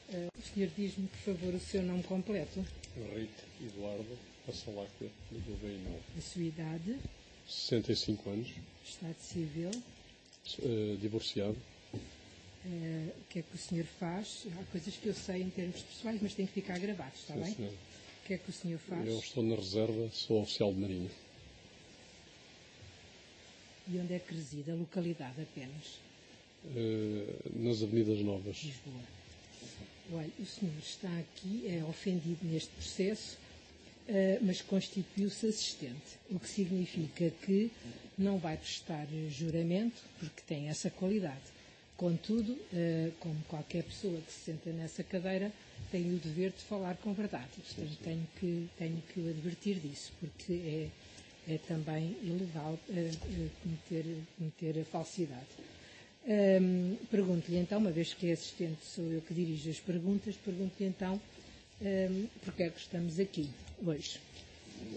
O senhor diz-me, por favor, o seu nome completo. Henrique Eduardo Passaláquia de Gouveia. A sua idade. 65 anos. Estado civil. Divorciado. O que é que o senhor faz? Há coisas que eu sei em termos pessoais, mas tem que ficar gravado, está bem? Senhor. O que é que o senhor faz? Eu estou na reserva, sou oficial de marinha. E onde é que reside? A localidade apenas? Nas Avenidas Novas. Lisboa. Olha, o senhor está aqui, é ofendido neste processo, mas constituiu-se assistente, o que significa que não vai prestar juramento, porque tem essa qualidade. Contudo, como qualquer pessoa que se senta nessa cadeira, tem o dever de falar com verdade. Portanto, tenho que o advertir disso, porque é também ilegal cometer a falsidade. Pergunto-lhe então, uma vez que é assistente, sou eu que dirijo as perguntas, pergunto-lhe então porque é que estamos aqui hoje.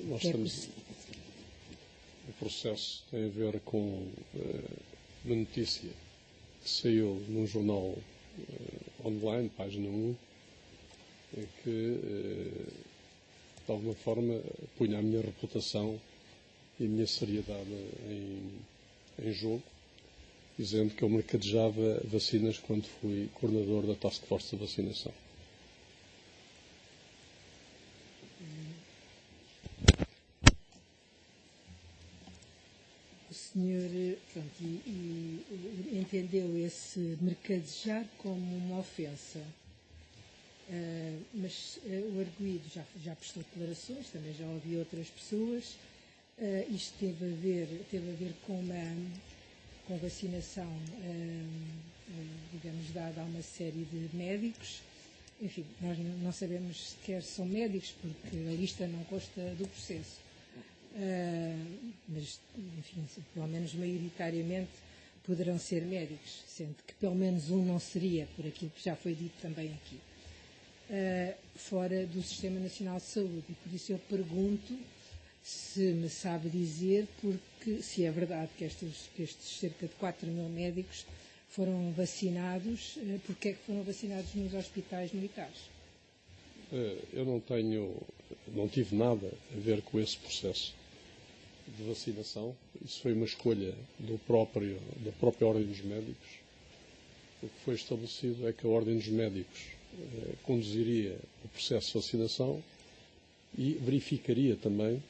Nós estamos... O processo tem a ver com uma notícia que saiu num jornal online, página 1, que de alguma forma punha a minha reputação e a minha seriedade em jogo, dizendo que eu mercadejava vacinas quando fui coordenador da Task Force de Vacinação. O senhor entendeu esse mercadejar como uma ofensa, mas o arguido já prestou declarações, também já ouvi outras pessoas. Isto teve a ver com a vacinação, digamos, dada a uma série de médicos. Enfim, nós não sabemos sequer se são médicos, porque a lista não consta do processo. Mas, enfim, pelo menos maioritariamente poderão ser médicos, sendo que pelo menos um não seria, por aquilo que já foi dito também aqui, fora do Sistema Nacional de Saúde. E por isso eu pergunto se me sabe dizer porque, se é verdade que estes cerca de 4 mil médicos foram vacinados, porque é que foram vacinados nos hospitais militares? Eu não tive nada a ver com esse processo de vacinação. Isso foi uma escolha da própria Ordem dos Médicos. O que foi estabelecido é que a Ordem dos Médicos conduziria o processo de vacinação e verificaria também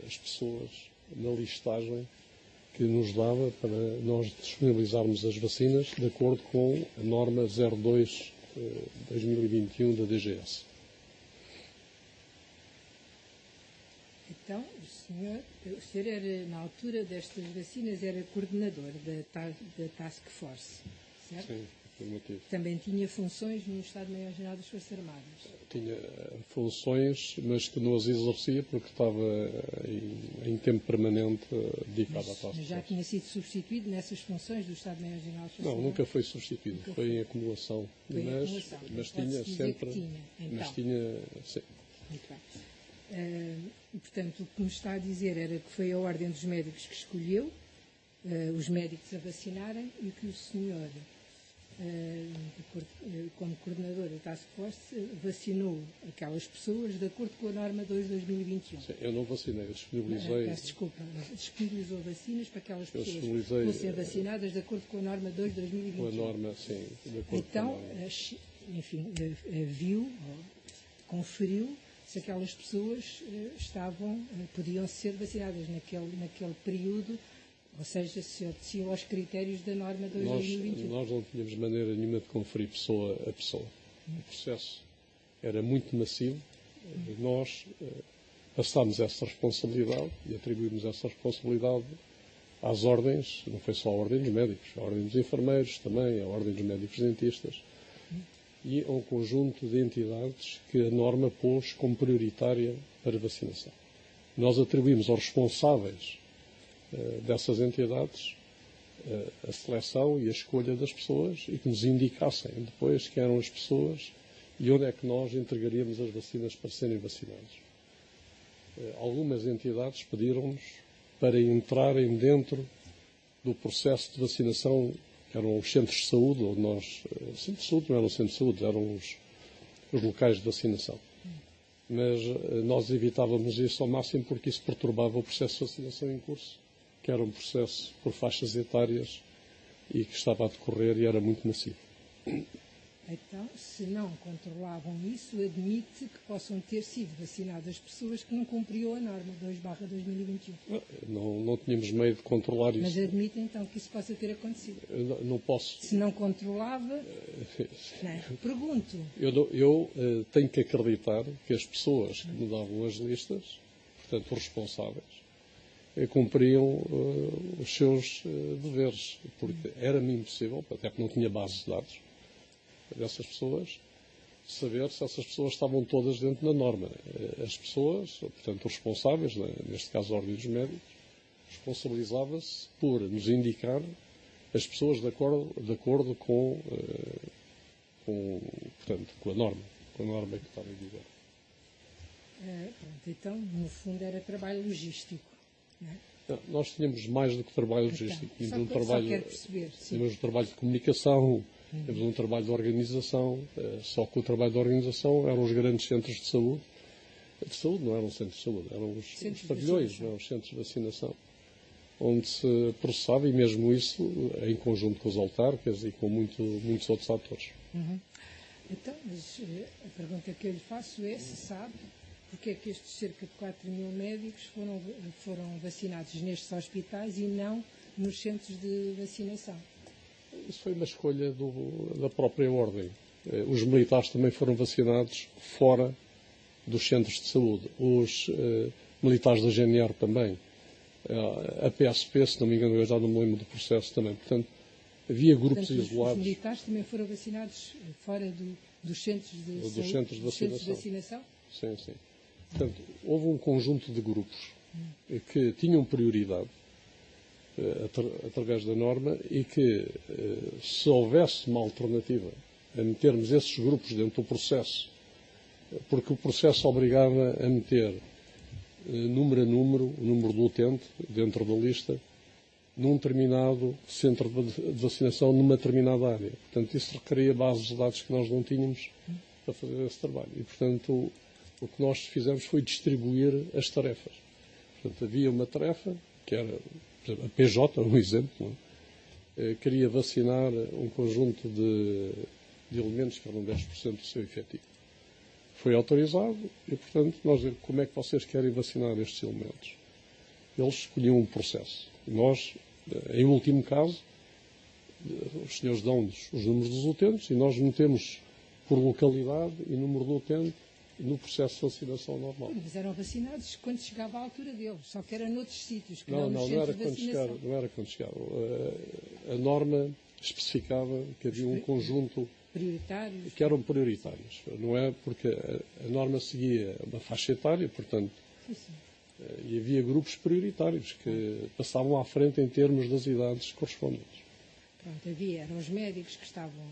as pessoas na listagem que nos dava para nós disponibilizarmos as vacinas de acordo com a norma 02/2021 da DGS. Então, o senhor era, na altura destas vacinas, era coordenador da Task Force, certo? Sim, afirmativo. Também tinha funções no Estado-Maior-General das Forças Armadas? Tinha funções, mas que não as exercia porque estava em tempo permanente dedicado à Task Force. Mas já tinha sido substituído nessas funções do Estado-Maior-General das Forças Armadas? Não, nunca foi substituído, foi em acumulação. Mas tinha sempre... Mas tinha... Sim. Muito bem. E, portanto, o que nos está a dizer era que foi a Ordem dos Médicos que escolheu os médicos a vacinarem e que o senhor, como coordenador da Task Force, vacinou aquelas pessoas de acordo com a norma 2/2021. Sim, eu não vacinei, eu disponibilizei... Peço desculpa, disponibilizou vacinas para aquelas pessoas que fossem vacinadas de acordo com a norma 2/2021. Com a norma, sim, de acordo então, com a norma. Enfim, viu, conferiu se aquelas pessoas podiam ser vacinadas naquele período, ou seja, se obedeciam aos critérios da norma 2021. Nós não tínhamos maneira nenhuma de conferir pessoa a pessoa. O processo era muito massivo. Nós passámos essa responsabilidade e atribuímos essa responsabilidade às ordens, não foi só a Ordem dos Médicos, a Ordem dos Enfermeiros também, a Ordem dos Médicos Dentistas, e a um conjunto de entidades que a norma pôs como prioritária para vacinação. Nós atribuímos aos responsáveis dessas entidades a seleção e a escolha das pessoas e que nos indicassem depois quem eram as pessoas e onde é que nós entregaríamos as vacinas para serem vacinadas. Algumas entidades pediram-nos para entrarem dentro do processo de vacinação eram os centros de saúde, onde nós, centros de saúde não eram centros de saúde, eram os locais de vacinação. Mas nós evitávamos isso ao máximo porque isso perturbava o processo de vacinação em curso, que era um processo por faixas etárias e que estava a decorrer e era muito massivo. Então, se não controlavam isso, admite que possam ter sido vacinadas pessoas que não cumpriam a norma 2/2021. Não tínhamos meio de controlar isso. Mas admite então que isso possa ter acontecido. Não posso. Se não controlava, não é? Pergunto. Eu tenho que acreditar que as pessoas que me davam as listas, portanto os responsáveis, cumpriam os seus deveres, porque era-me impossível, até porque não tinha bases de dados dessas pessoas, saber se essas pessoas estavam todas dentro da norma. As pessoas, portanto os responsáveis, neste caso a Ordem dos Médicos, responsabilizava-se por nos indicar as pessoas de acordo com a norma que estava em vigor. Então, no fundo, era trabalho logístico, não é? Nós tínhamos mais do que trabalho logístico. Tínhamos um trabalho de comunicação, tínhamos um trabalho de organização, só que o trabalho de organização eram os grandes centros de saúde. De saúde não eram centros de saúde, eram os pavilhões, não, os centros de vacinação, onde se processava, e mesmo isso em conjunto com os autarcas e com muitos outros atores. Então, mas a pergunta que eu lhe faço é se sabe porque é que estes cerca de 4.000 médicos foram vacinados nestes hospitais e não nos centros de vacinação? Isso foi uma escolha da própria Ordem. Os militares também foram vacinados fora dos centros de saúde. Os militares da GNR também. A PSP, se não me engano, eu já não me lembro do processo também. Portanto, havia grupos isolados. Os militares também foram vacinados fora dos centros de saúde, centros de vacinação? Sim, sim. Portanto, houve um conjunto de grupos que tinham prioridade através da norma e que, se houvesse uma alternativa a metermos esses grupos dentro do processo, porque o processo obrigava a meter número a número, o número do utente dentro da lista, num determinado centro de vacinação, numa determinada área. Portanto, isso requeria bases de dados que nós não tínhamos para fazer esse trabalho. E, portanto, o que nós fizemos foi distribuir as tarefas. Portanto, havia uma tarefa, que era, por exemplo, a PJ, um exemplo, queria vacinar um conjunto de elementos que eram 10% do seu efetivo. Foi autorizado e, portanto, nós dizemos, como é que vocês querem vacinar estes elementos? Eles escolhiam um processo. Nós, em último caso, os senhores dão-nos os números dos utentes e nós metemos por localidade e número do utente no processo de vacinação normal. Mas eram vacinados quando chegava à altura deles, só que era noutros sítios, que não nos centros de vacinação. Não era quando chegava. A norma especificava que havia um conjunto prioritários, que eram prioritários. Não é porque a norma seguia uma faixa etária, portanto, e havia grupos prioritários que passavam à frente em termos das idades correspondentes. Pronto, eram os médicos que estavam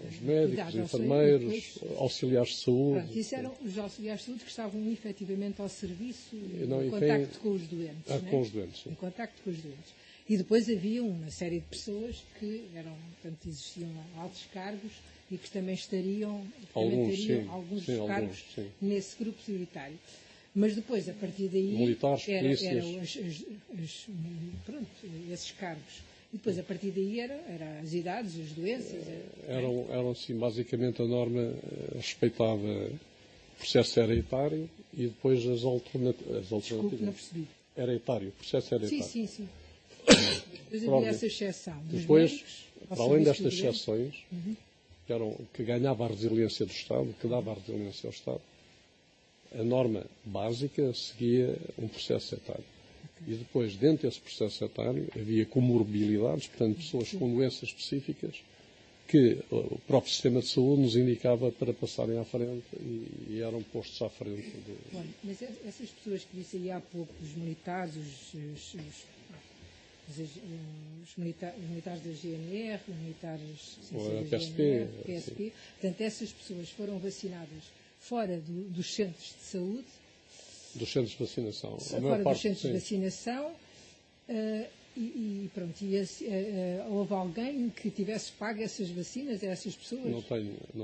os médicos, enfermeiros, auxiliares de saúde. Pronto, isso eram os auxiliares de saúde que estavam efetivamente ao serviço em contacto com os doentes. Com os doentes, sim. Em contacto com os doentes. E depois havia uma série de pessoas que eram, portanto, existiam altos cargos e que também teriam alguns cargos nesse grupo prioritário. Mas depois, a partir daí, militares, eram esses cargos. E depois, a partir daí, eram as idades, as doenças. Eram sim, basicamente a norma respeitava o processo era etário e depois as alternativas. Desculpe, não percebi. Era etário, o processo era etário. Sim. Depois havia essa exceção. Depois, para além destas exceções, que ganhava a resiliência do Estado, que dava a resiliência ao Estado, a norma básica seguia um processo etário. E depois, dentro desse processo etário, havia comorbilidades, portanto, pessoas com doenças específicas que o próprio sistema de saúde nos indicava para passarem à frente e eram postos à frente. Bom, mas essas pessoas que disse aí há pouco, os militares, os militares da GNR, os militares da PSP, PSP, portanto, essas pessoas foram vacinadas fora dos centros de saúde. Dos centros de vacinação. Fora dos centros de vacinação. Pronto, houve alguém que tivesse pago essas vacinas a essas pessoas? Não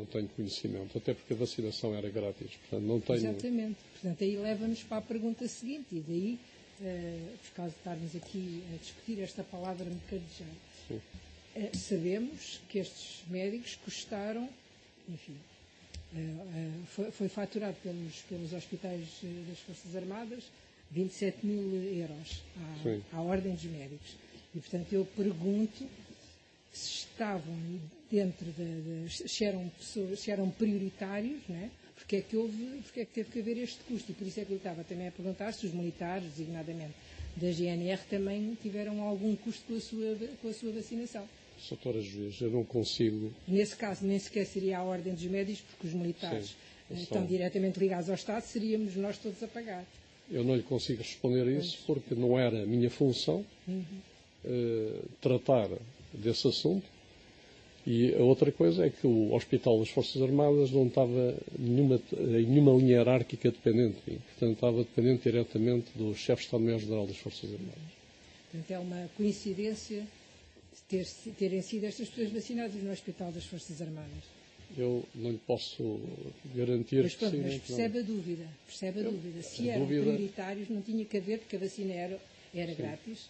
tenho conhecimento, até porque a vacinação era grátis. Portanto, não tenho... Exatamente. Portanto, aí leva-nos para a pergunta seguinte, e daí, por causa de estarmos aqui a discutir esta palavra mercadejar. Sabemos que estes médicos custaram, enfim, foi faturado pelos hospitais das Forças Armadas 27 mil euros à Ordem dos Médicos. E, portanto, eu pergunto se estavam dentro se eram prioritários, né? Porque é que teve que haver este custo. E por isso é que eu estava também a perguntar se os militares, designadamente da GNR, também tiveram algum custo com a sua vacinação. Doutora Juiz, eu não consigo... Nesse caso, nem sequer seria a Ordem dos Médicos, porque os militares estão diretamente ligados ao Estado, seríamos nós todos a pagar. Eu não lhe consigo responder a isso, porque não era a minha função tratar desse assunto. E a outra coisa é que o Hospital das Forças Armadas não estava em nenhuma linha hierárquica dependente de mim. Portanto, estava dependente diretamente do chefe de Estado-Maior-General das Forças Armadas. Portanto, é uma coincidência terem sido estas pessoas vacinadas no Hospital das Forças Armadas. Eu não lhe posso garantir mas, pronto, mas percebe a dúvida. Se eram prioritários, não tinha que haver, porque a vacina era grátis.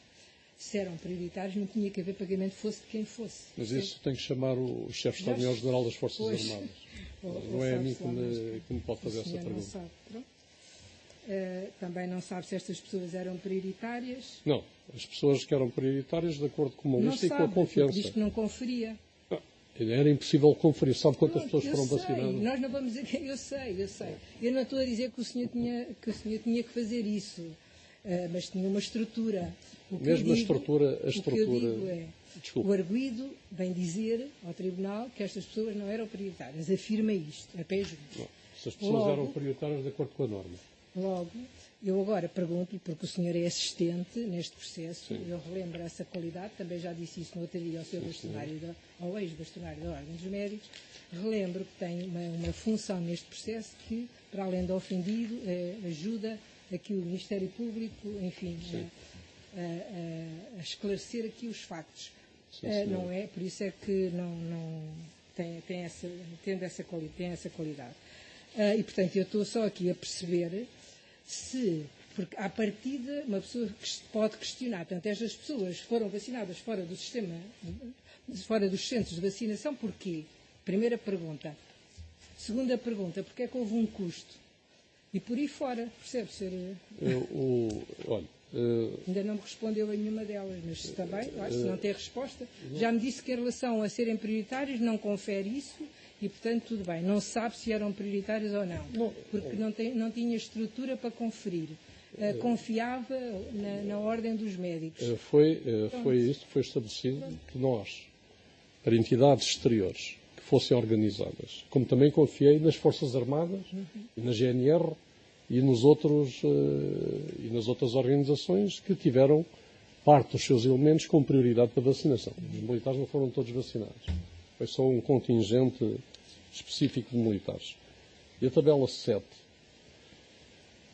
Se eram prioritários, não tinha que haver pagamento, fosse de quem fosse. Mas isso tem que chamar o chefe de Estado-Maior-General das Forças Armadas. Não é a mim que me pode fazer essa pergunta. Não sabe, também não sabe se estas pessoas eram prioritárias? Não. As pessoas que eram prioritárias, de acordo com uma lista e com a confiança. Diz que não conferia. Era impossível conferir. Sabe quantas pessoas foram vacinadas? Nós não vamos dizer. Eu sei. Eu não estou a dizer que o senhor tinha que fazer isso, mas tinha uma estrutura. Mesmo a estrutura. O que eu digo é, o arguido vem dizer ao Tribunal que estas pessoas não eram prioritárias. Afirma isto, a pé juntos. Se as pessoas eram prioritárias de acordo com a norma. Logo, eu agora pergunto-lhe, porque o senhor é assistente neste processo, eu relembro essa qualidade, também já disse isso no outro dia ao ex-bastonário da Ordem dos Médicos, relembro que tem uma função neste processo que, para além do ofendido, ajuda aqui o Ministério Público, enfim, a esclarecer aqui os factos. Não é? Por isso é que não tem essa qualidade. E, portanto, eu estou só aqui a perceber porque à partida uma pessoa pode questionar, portanto, estas pessoas foram vacinadas fora do sistema, fora dos centros de vacinação, porquê? Primeira pergunta. Segunda pergunta, porque é que houve um custo? E por aí fora, percebe, Sr. Ainda não me respondeu a nenhuma delas, mas está bem, se não tem resposta. Já me disse que em relação a serem prioritários não confere isso e, portanto, tudo bem. Não sabe se eram prioritários ou não, porque não tinha estrutura para conferir. Confiava na Ordem dos Médicos. Foi estabelecido que nós, para entidades exteriores que fossem organizadas, como também confiei nas Forças Armadas e na GNR, e nas outras organizações que tiveram parte dos seus elementos com prioridade para vacinação. Os militares não foram todos vacinados. Foi só um contingente específico de militares. E a tabela 7,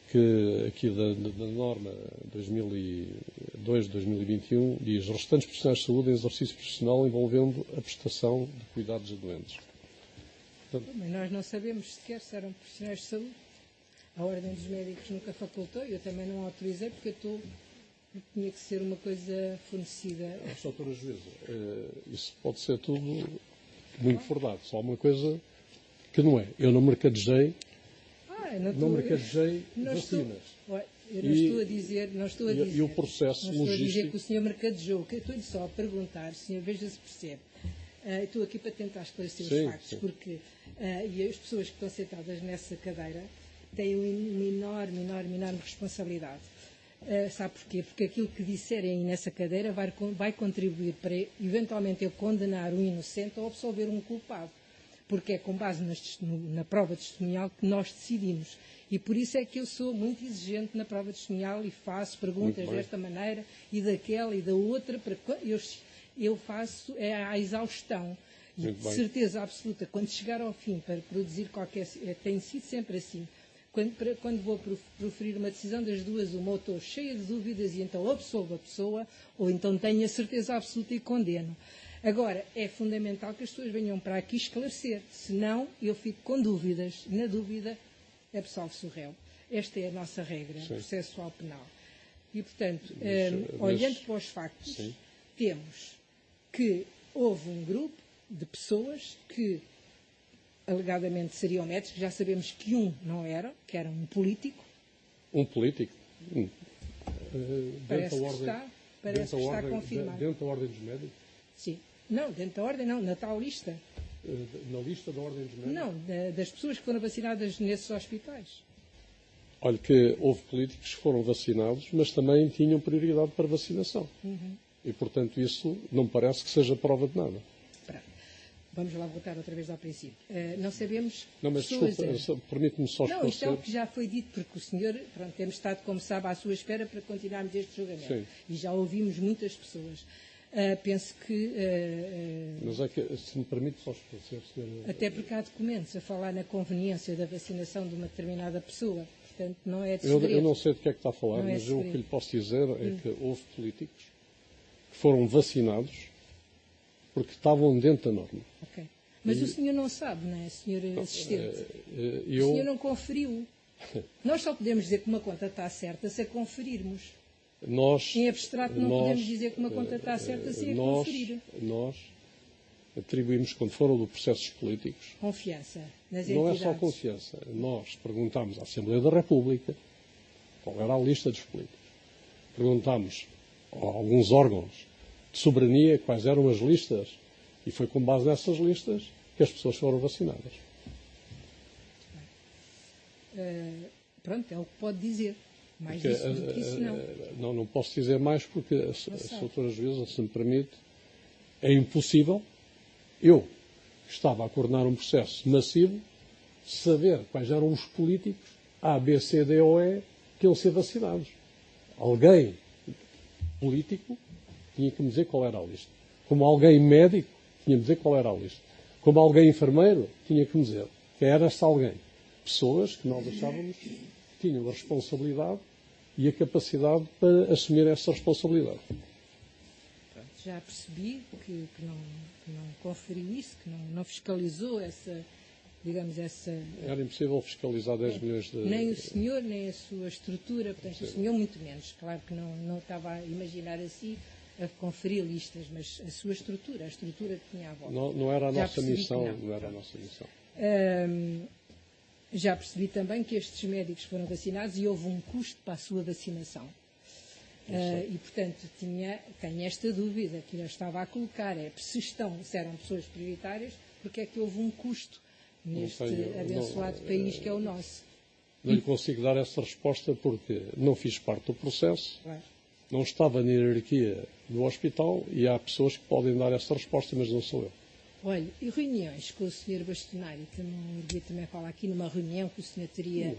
que aqui da norma 2002-2021, diz os restantes profissionais de saúde em exercício profissional envolvendo a prestação de cuidados a doentes. Portanto, mas nós não sabemos sequer se eram profissionais de saúde. A Ordem dos Médicos nunca facultou, eu também não autorizei, porque tinha que ser uma coisa fornecida. Doutora Juíza, isso pode ser tudo muito verdade, só uma coisa que não é. Eu não mercadejei, não mercadejei vacinas. Eu não estou a dizer. E o processo logístico. Não estou a dizer que o senhor mercadejou, que eu estou-lhe só a perguntar, o senhor veja se percebe. Estou aqui para tentar esclarecer os factos, porque e as pessoas que estão sentadas nessa cadeira têm uma enorme responsabilidade. Sabe porquê? Porque aquilo que disserem aí nessa cadeira vai contribuir para, eventualmente, eu condenar um inocente ou absolver um culpado. Porque é com base na prova testemunhal que nós decidimos. E por isso é que eu sou muito exigente na prova testemunhal e faço perguntas desta maneira e daquela e da outra. Eu faço à exaustão. E de certeza absoluta, quando chegar ao fim para produzir tem sido sempre assim. quando vou proferir uma decisão das duas, uma, ou estou cheia de dúvidas e então absolvo a pessoa, ou então tenho a certeza absoluta e condeno. Agora, é fundamental que as pessoas venham para aqui esclarecer, senão eu fico com dúvidas. Na dúvida, absolve-se o réu. Esta é a nossa regra processual penal. E, portanto, olhando para os factos, temos que houve um grupo de pessoas que alegadamente seriam médicos, já sabemos que um não era, que era um político. Um político? Parece que está confirmado. Dentro da ordem dos médicos? Sim. Não, dentro da ordem não, na tal lista. Na lista da ordem dos médicos? Não, das pessoas que foram vacinadas nesses hospitais. Olha que houve políticos que foram vacinados, mas também tinham prioridade para vacinação. E, portanto, isso não me parece que seja prova de nada. Vamos lá voltar outra vez ao princípio. Não sabemos... Não, mas desculpa, permite-me só esclarecer. Não, isto é o que já foi dito, porque o senhor, pronto, temos estado, como sabe, à sua espera para continuarmos este julgamento. Sim. E já ouvimos muitas pessoas. Penso que... Mas é que, se me permite só esclarecer, senhor... Até porque há documentos a falar na conveniência da vacinação de uma determinada pessoa. Portanto, não é de segredo. Eu não sei de que é que está a falar, mas o que lhe posso dizer é que houve políticos que foram vacinados porque estavam dentro da norma. Ok. Mas o senhor não sabe, não é, senhor assistente? O senhor não conferiu. Nós só podemos dizer que uma conta está certa se a conferirmos. Em abstrato não podemos dizer que uma conta está certa sem a conferir. Nós atribuímos, quando foram de processos políticos... Confiança nas entidades. Não é só confiança. Nós perguntámos à Assembleia da República qual era a lista dos políticos. Perguntámos a alguns órgãos de soberania quais eram as listas e foi com base nessas listas que as pessoas foram vacinadas. Pronto, é o que pode dizer. Mais disso do que isso não. Não posso dizer mais porque a doutora juíza, se me permite, é impossível eu, que estava a coordenar um processo massivo, saber quais eram os políticos A, B, C, D ou E que iam ser vacinados. Alguém político tinha que me dizer qual era a lista. Como alguém médico, tinha que me dizer qual era a lista. Como alguém enfermeiro, tinha que me dizer quem era esse alguém. Pessoas que nós achávamos que tinham a responsabilidade e a capacidade para assumir essa responsabilidade. Já percebi que não conferiu isso, que não fiscalizou essa, digamos, essa... Era impossível fiscalizar 10 milhões de... Nem o senhor, nem a sua estrutura, portanto, o senhor muito menos. Claro que não estava a imaginar assim a conferir listas, mas a sua estrutura, a estrutura que tinha à volta. Não era a nossa missão, não era a nossa missão. Já percebi também que estes médicos foram vacinados e houve um custo para a sua vacinação. E, portanto, tenho esta dúvida que eu estava a colocar, se eram pessoas prioritárias, porque é que houve um custo neste abençoado país que é o nosso. Não lhe consigo dar essa resposta porque não fiz parte do processo, não estava na hierarquia do hospital e há pessoas que podem dar essa resposta, mas não sou eu. Olha, e reuniões com o Sr. Bastonário, que não devia também falar aqui numa reunião que o senhor teria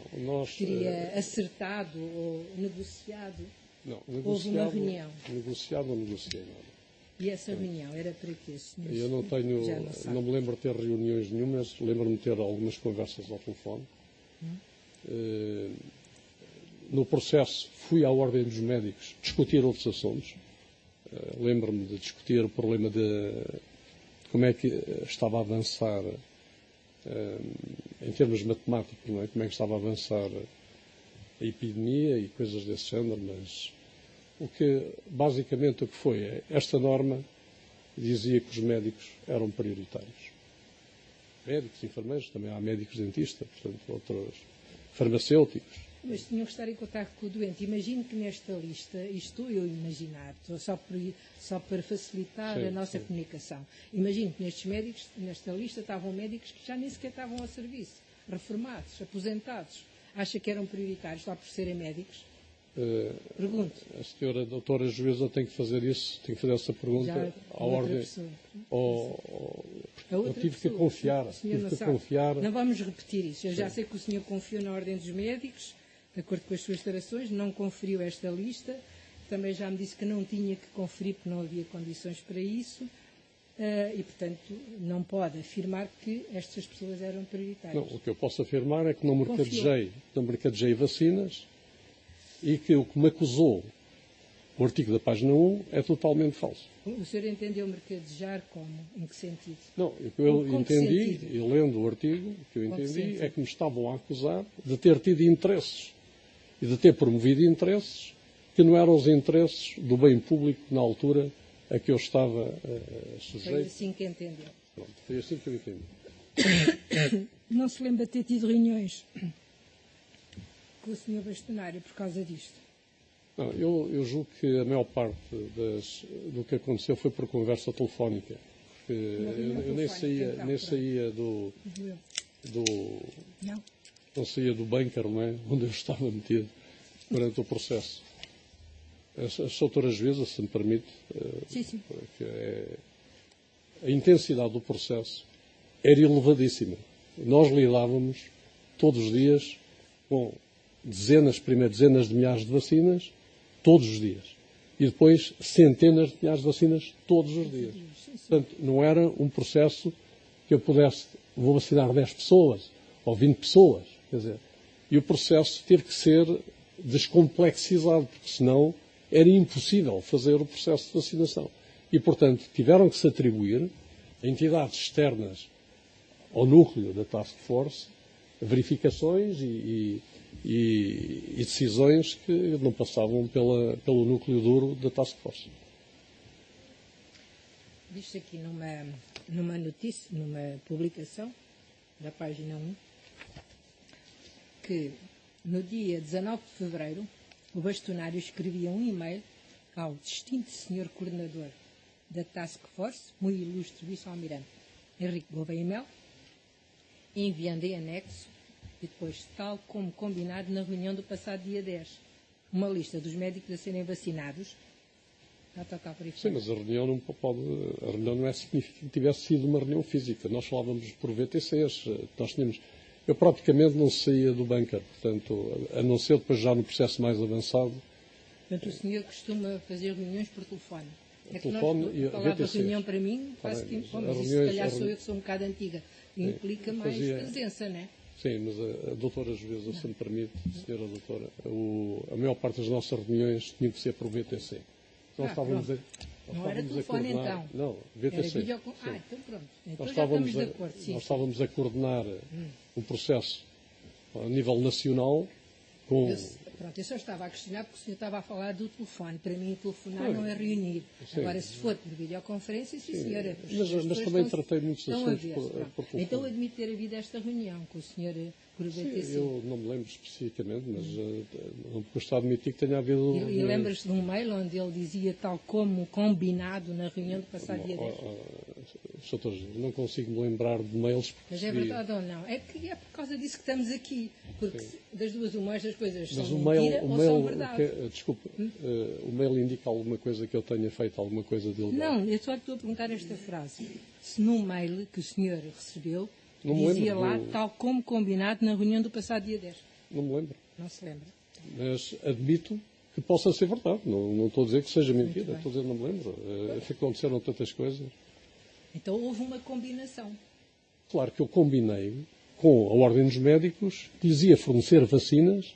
acertado ou negociado? Não, houve uma reunião. Negociado ou negociei nada. E essa reunião era para quê, senhor? Eu não me lembro de ter reuniões nenhumas, lembro-me de ter algumas conversas ao telefone. No processo fui à Ordem dos Médicos discutir outros assuntos. Lembro-me de discutir o problema de como é que estava a avançar, em termos matemáticos, não é? Como é que estava a avançar a epidemia e coisas desse género, mas basicamente o que foi esta norma dizia que os médicos eram prioritários. Médicos, enfermeiros, também há médicos dentistas, portanto, outros farmacêuticos. Mas tinham que estar em contato com o doente. Imagino que nesta lista, e estou eu a imaginar, só para facilitar a nossa comunicação, imagino que nesta lista estavam médicos que já nem sequer estavam a serviço, reformados, aposentados. Acha que eram prioritários só por serem médicos? Pergunto. A senhora doutora juíza tem que fazer isso, tem que fazer essa pergunta à ordem. Eu tive que confiar. Não vamos repetir isso. Eu já sei que o senhor confiou na ordem dos médicos, de acordo com as suas declarações, não conferiu esta lista. Também já me disse que não tinha que conferir porque não havia condições para isso. e, portanto, não pode afirmar que estas pessoas eram prioritárias. Não, o que eu posso afirmar é que não mercadejei vacinas e que o que me acusou o artigo da página 1 é totalmente falso. O senhor entendeu mercadejar como? Em que sentido? Não, o que eu entendi, e lendo o artigo, o que eu entendi é que me estavam a acusar de ter tido interesses e de ter promovido interesses que não eram os interesses do bem público na altura a que eu estava sujeito. Foi assim que entendeu. Pronto, foi assim que eu entendi. Não se lembra de ter tido reuniões com o Sr. Bastonário por causa disto? Não, eu julgo que a maior parte do que aconteceu foi por conversa telefónica. Eu nem saía não saía do bunker, não é? Onde eu estava metido durante o processo. As outras vezes, se me permite, sim. A intensidade do processo era elevadíssima. Nós lidávamos todos os dias com dezenas de milhares de vacinas, todos os dias. E depois centenas de milhares de vacinas todos os dias. Portanto, não era um processo que eu pudesse, vou vacinar 10 pessoas ou 20 pessoas. Quer dizer, e o processo teve que ser descomplexizado, porque senão era impossível fazer o processo de vacinação. E, portanto, tiveram que se atribuir a entidades externas ao núcleo da Task Force verificações e decisões que não passavam pelo núcleo duro da Task Force. Diz aqui numa notícia, numa publicação da página 1, que no dia 19 de fevereiro o Bastonário escrevia um e-mail ao distinto senhor coordenador da Task Force, muito ilustre vice-almirante Henrique Gouveia Mel, enviando em anexo, e depois, tal como combinado na reunião do passado dia 10, uma lista dos médicos a serem vacinados. Sim, mas a reunião não é significativo que tivesse sido uma reunião física. Nós falávamos por VTCs. Eu praticamente não saía do bunker, portanto, a não ser depois já no processo mais avançado. Portanto, o senhor costuma fazer reuniões por telefone. É que telefone nós, a reunião para mim, mas isso se calhar sou eu que sou um bocado antiga, implica mais presença, não é? Sim, mas a doutora Jovesa, se me permite, senhora doutora, a maior parte das nossas reuniões tinham que ser por VTC. Nós estávamos não era telefone então? Não, VTC. Então pronto. Então já estamos de acordo. Nós estávamos a coordenar um processo a nível nacional com... Eu só estava a questionar porque o senhor estava a falar do telefone. Para mim, telefonar não é reunir. Sim. Agora, se for por videoconferência, sim, senhora. Mas também tratei muitos assuntos por telefone. Então, admito ter havido esta reunião com o senhor por VTC. Eu não me lembro especificamente, mas não me custa admitir que tenha havido... E lembras-te de um mail onde ele dizia tal como combinado na reunião do passado dia 10? Não consigo me lembrar de mails. Mas é verdade ou não? É que é por causa disso que estamos aqui. Porque das duas uma, estas coisas são mentira ou são verdade. Desculpa, o mail indica alguma coisa que eu tenha feito, alguma coisa de ilegal? Não, eu só estou a perguntar esta frase. Se num mail que o senhor recebeu, dizia lá, tal como combinado na reunião do passado dia 10. Não me lembro. Não se lembra. Mas admito que possa ser verdade. Não estou a dizer que seja mentira. Estou a dizer que não me lembro. Aconteceram tantas coisas. Então houve uma combinação. Claro que eu combinei com a Ordem dos Médicos que lhes ia fornecer vacinas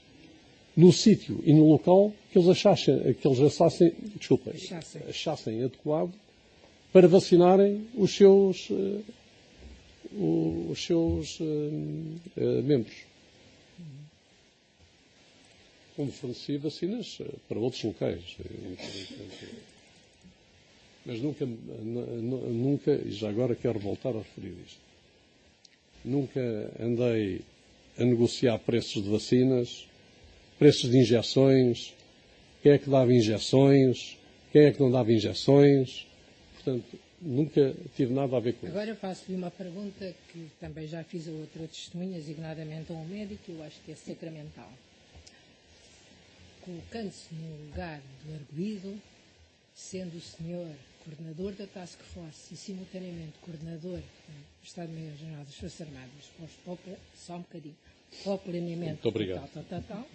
no sítio e no local que eles achassem adequado para vacinarem os seus membros. Como forneci vacinas para outros locais. Mas nunca, e já agora quero voltar a referir isto, nunca andei a negociar preços de vacinas, preços de injeções, quem é que dava injeções, quem é que não dava injeções, portanto, nunca tive nada a ver com isso. Agora faço-lhe uma pergunta que também já fiz a outra testemunha, designadamente a um médico, eu acho que é sacramental. Colocando-se no lugar do arguido, sendo o senhor coordenador da Task Force e, simultaneamente, coordenador do Estado-Maior-General das Forças Armadas, só um bocadinho, ao planeamento tal,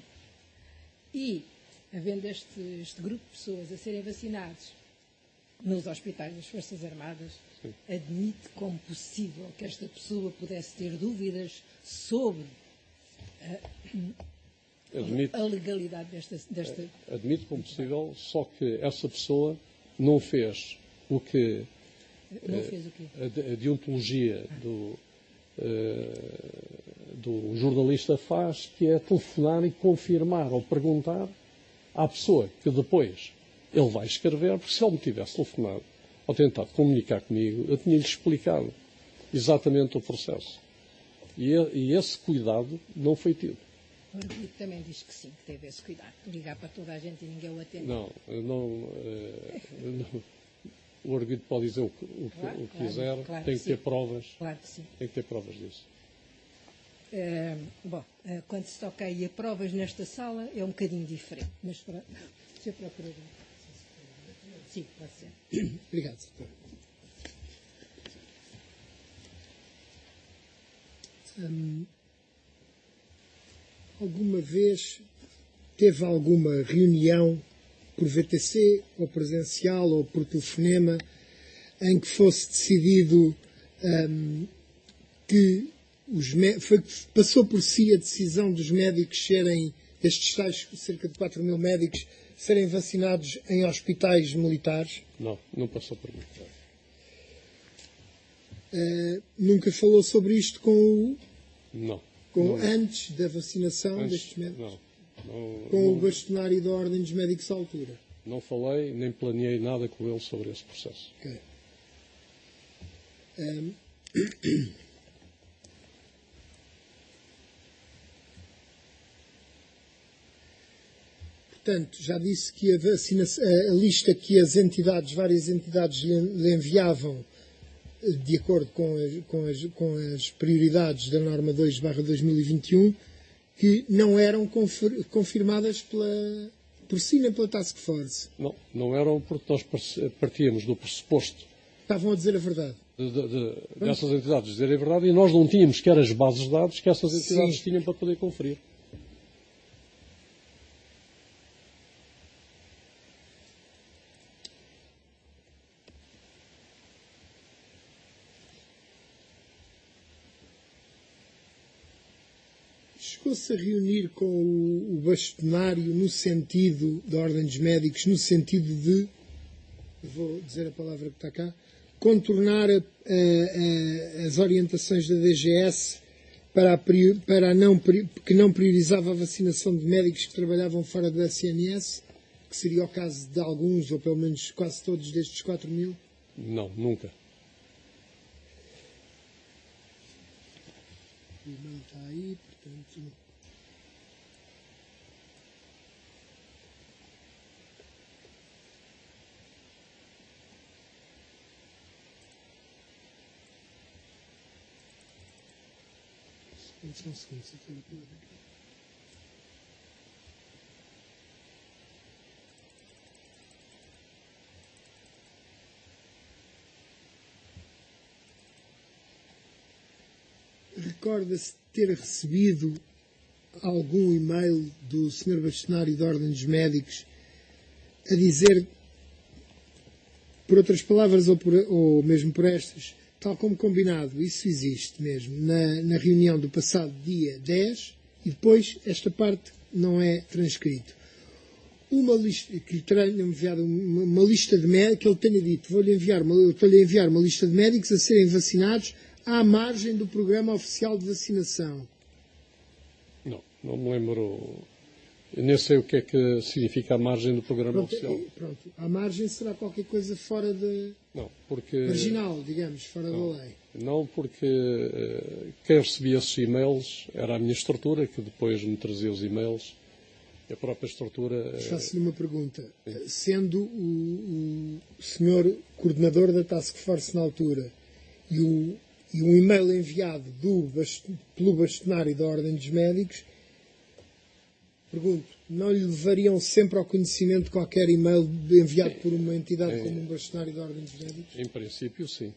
e, havendo este grupo de pessoas a serem vacinados nos hospitais das Forças Armadas, admite como possível que esta pessoa pudesse ter dúvidas sobre a legalidade desta... Admito como possível, só que essa pessoa não fez o que... Não fez o quê? A deontologia do jornalista faz, que é telefonar e confirmar ou perguntar à pessoa que depois ele vai escrever, porque se ele me tivesse telefonado ou tentado comunicar comigo, eu tinha-lhe explicado exatamente o processo. E esse cuidado não foi tido. O arguido também diz que sim, que teve esse cuidado. Ligar para toda a gente e ninguém o atende. Não. O arguido pode dizer o que quiser, claro tem que ter provas. Claro que sim. Tem que ter provas disso. Quando se toca aí a provas nesta sala é um bocadinho diferente. Mas para Sr. Procurador. Sim, pode ser. Obrigado, Sr. Alguma vez teve alguma reunião por VTC, ou presencial, ou por telefonema, em que fosse decidido que passou por si a decisão dos médicos serem, estes tais cerca de 4 mil médicos, serem vacinados em hospitais militares? Não passou por mim. Nunca falou sobre isto Não. Antes da vacinação destes médicos? Não. Com o bastonário da Ordem dos Médicos à altura? Não falei, nem planeei nada com ele sobre esse processo. Ok. Portanto, já disse que a lista que várias entidades lhe enviavam, de acordo com as prioridades da norma 2/2021, que não eram confirmadas por si nem pela Task Force. Não eram, porque nós partíamos do pressuposto. Estavam a dizer a verdade. Dessas entidades dizerem a verdade, e nós não tínhamos quer as bases de dados que essas entidades tinham para poder conferir. Chegou-se a reunir com o bastonário no sentido da Ordem dos Médicos, no sentido de, vou dizer a palavra que está cá, contornar as orientações da DGS que não priorizava a vacinação de médicos que trabalhavam fora do SNS, que seria o caso de alguns, ou pelo menos quase todos destes 4 mil? Não, nunca. O e-mail está aí, portanto... Só um segundo, se eu tenho aqui. Recorda-se ter recebido algum e-mail do Sr. Bastonário da Ordem dos Médicos a dizer, por outras palavras ou mesmo por estas, tal como combinado, isso existe mesmo, na reunião do passado dia 10, e depois esta parte não é transcrito. Uma lista, que lhe tenham enviado uma lista de médicos, que ele tenha dito, eu estou-lhe a enviar uma lista de médicos a serem vacinados à margem do programa oficial de vacinação. Não me lembro. Eu nem sei o que é que significa a margem do programa oficial. Pronto, a margem será qualquer coisa fora de... Não, porque... marginal, digamos, fora da lei. Não, porque quem recebia esses e-mails era a minha estrutura, que depois me trazia os e-mails. A própria estrutura... Faço-lhe uma pergunta. Sendo o senhor coordenador da Task Force na altura e um e-mail enviado pelo bastonário da Ordem dos Médicos, pergunto, não lhe levariam sempre ao conhecimento qualquer e-mail enviado por uma entidade como um bastonário da Ordem dos Médicos? Em princípio, sim.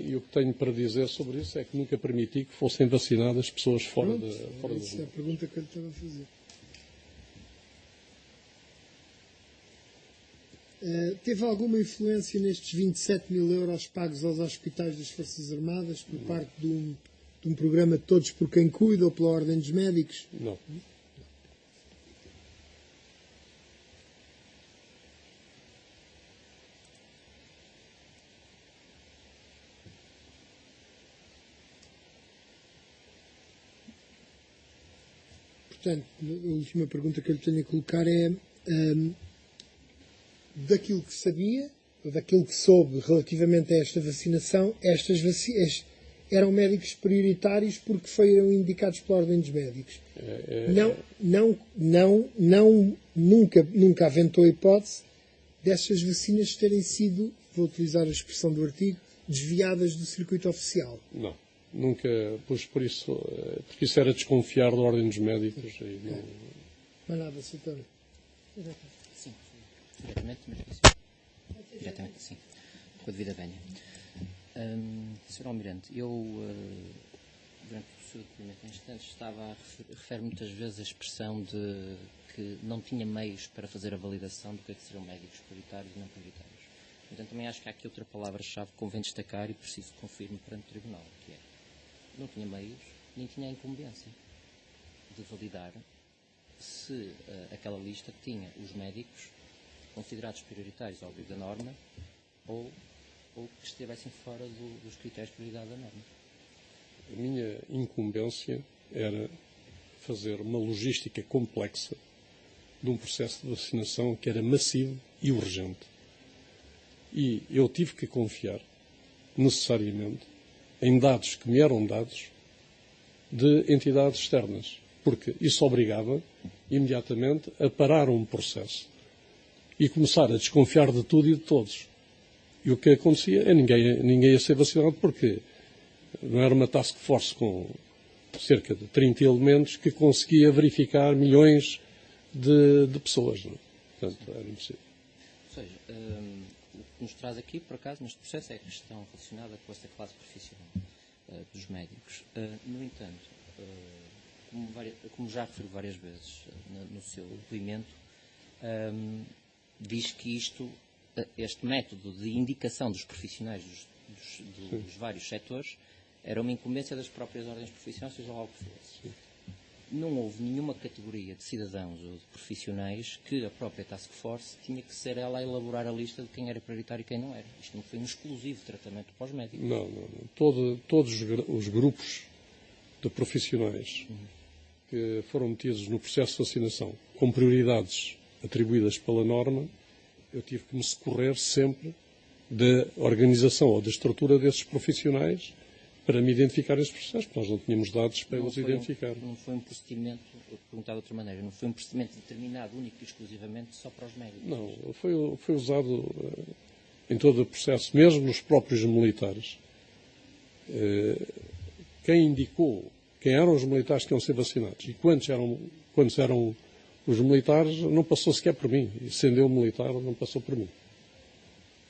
E o que tenho para dizer sobre isso é que nunca permiti que fossem vacinadas pessoas fora do... Essa é a pergunta que eu lhe estava a fazer. Teve alguma influência nestes 27 mil euros pagos aos hospitais das Forças Armadas por parte de um programa de Todos por Quem Cuida ou pela Ordem dos Médicos? Não. Portanto, a última pergunta que eu lhe tenho a colocar é daquilo que sabia, ou daquilo que soube relativamente a esta vacinação, eram médicos prioritários porque foram indicados pela Ordem dos Médicos. Nunca aventou a hipótese destas vacinas terem sido, vou utilizar a expressão do artigo, desviadas do circuito oficial. Não. Nunca pus por isso, porque isso era desconfiar da Ordem dos Médicos. E não... Mas nada, Sr. Sim, diretamente, mas diretamente, sim, com a devida venha. Sr. Almirante, eu, durante o seu depoimento em instantes, estava a referir muitas vezes a expressão de que não tinha meios para fazer a validação do que seriam médicos prioritários e não prioritários. Então, também acho que há aqui outra palavra-chave que convém destacar e preciso que confirme perante o Tribunal, que é: não tinha meios, nem tinha a incumbência de validar se aquela lista tinha os médicos considerados prioritários ao abrigo da norma ou que estivessem fora dos critérios de prioridade da norma. A minha incumbência era fazer uma logística complexa de um processo de vacinação que era massivo e urgente. E eu tive que confiar, necessariamente, em dados que me eram dados de entidades externas, porque isso obrigava imediatamente a parar um processo e começar a desconfiar de tudo e de todos. E o que acontecia é ninguém ia ser vacinado, porque não era uma task force com cerca de 30 elementos que conseguia verificar milhões de pessoas. Não é? Portanto, era impossível. Ou seja, o que nos traz aqui, por acaso, neste processo é a questão relacionada com esta classe profissional dos médicos. No entanto, como já referi várias vezes no seu depoimento, diz que este método de indicação dos profissionais dos vários setores era uma incumbência das próprias ordens profissionais, seja lá o que fosse. Sim. Não houve nenhuma categoria de cidadãos ou de profissionais que a própria Task Force tinha que ser ela a elaborar a lista de quem era prioritário e quem não era. Isto não foi um exclusivo tratamento para os médicos. Não. Todos os grupos de profissionais que foram metidos no processo de vacinação com prioridades atribuídas pela norma, eu tive que me socorrer sempre da organização ou da estrutura desses profissionais para me identificar esses processos, porque nós não tínhamos dados para os identificar. Não foi um procedimento, perguntar de outra maneira, não foi um procedimento determinado único e exclusivamente só para os médicos? Não, foi usado em todo o processo, mesmo nos próprios militares. Quem indicou quem eram os militares que iam ser vacinados e quantos eram os militares, não passou sequer por mim. E sendo eu militar, não passou por mim.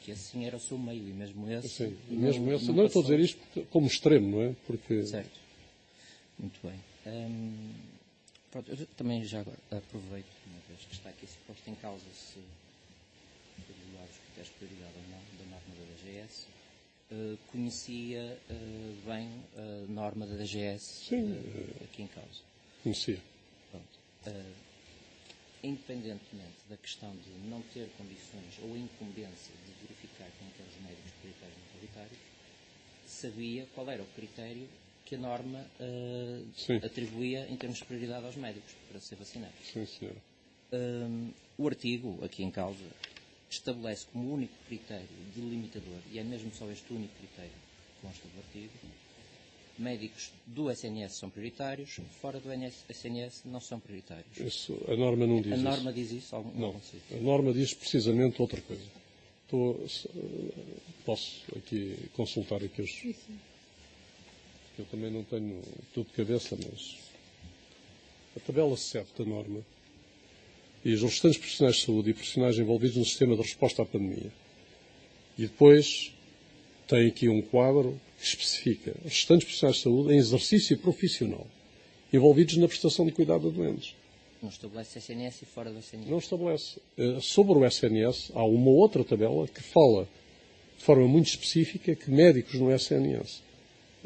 Que assim era o seu meio, e mesmo esse... Sim, mesmo esse. Não estou a dizer isto como extremo, não é? Porque... Certo. Muito bem. Pronto, eu também já agora aproveito, uma vez que está aqui posto em causa se regular os critérios de prioridade ou não da norma da DGS, conhecia bem a norma da DGS aqui em causa. Conhecia. Pronto. Independentemente da questão de não ter condições ou a incumbência de verificar quem eram os médicos prioritários e não prioritários, sabia qual era o critério que a norma atribuía em termos de prioridade aos médicos para ser vacinados. Sim, senhora. O artigo, aqui em causa, estabelece como único critério delimitador, e é mesmo só este único critério que consta do artigo: médicos do SNS são prioritários, fora do SNS não são prioritários. Isso, a norma não diz isso. A norma diz isso? Não, a norma diz precisamente outra coisa. Posso aqui consultar aqui os... Eu também não tenho tudo de cabeça, mas a tabela 7 da norma diz: os restantes profissionais de saúde e profissionais envolvidos no sistema de resposta à pandemia. E depois tem aqui um quadro que especifica os restantes profissionais de saúde em exercício profissional envolvidos na prestação de cuidado a doentes. Não estabelece SNS e fora do SNS. Não estabelece. Sobre o SNS, há uma outra tabela que fala de forma muito específica que médicos no SNS.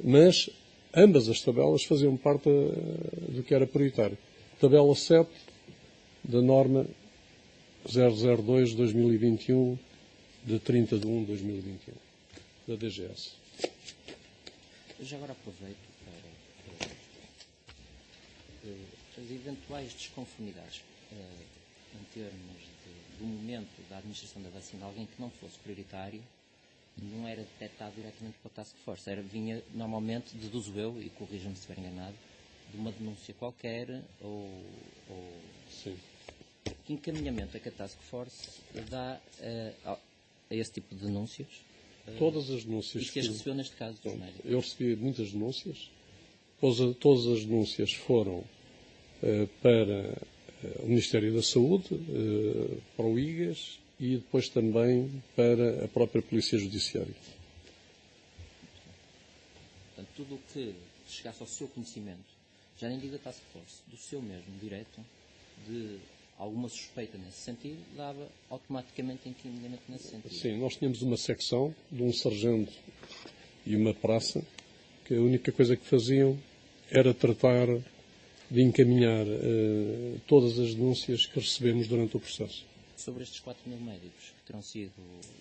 Mas ambas as tabelas faziam parte do que era prioritário. Tabela 7 da norma 002-2021 de 30 de 1 de 2021, da DGS. Eu já agora aproveito para as eventuais desconformidades em termos do momento da administração da vacina, alguém que não fosse prioritário, não era detectado diretamente pela Task Force. Vinha normalmente, deduzo eu, e corrija-me se estiver enganado, de uma denúncia qualquer ou Sim. que encaminhamento é que a Task Force dá a esse tipo de denúncias? Todas as denúncias E que as recebeu neste caso dos médicos? Eu recebi muitas denúncias. Todas as denúncias foram para o Ministério da Saúde, para o IGAS e depois também para a própria Polícia Judiciária. Portanto, tudo o que chegasse ao seu conhecimento, já nem digo da Task Force, do seu mesmo direto, de alguma suspeita nesse sentido, dava automaticamente encaminhamento nesse sentido. Sim, nós tínhamos uma secção de um sargento e uma praça que a única coisa que faziam era tratar de encaminhar todas as denúncias que recebemos durante o processo. Sobre estes 4.000 médicos que terão sido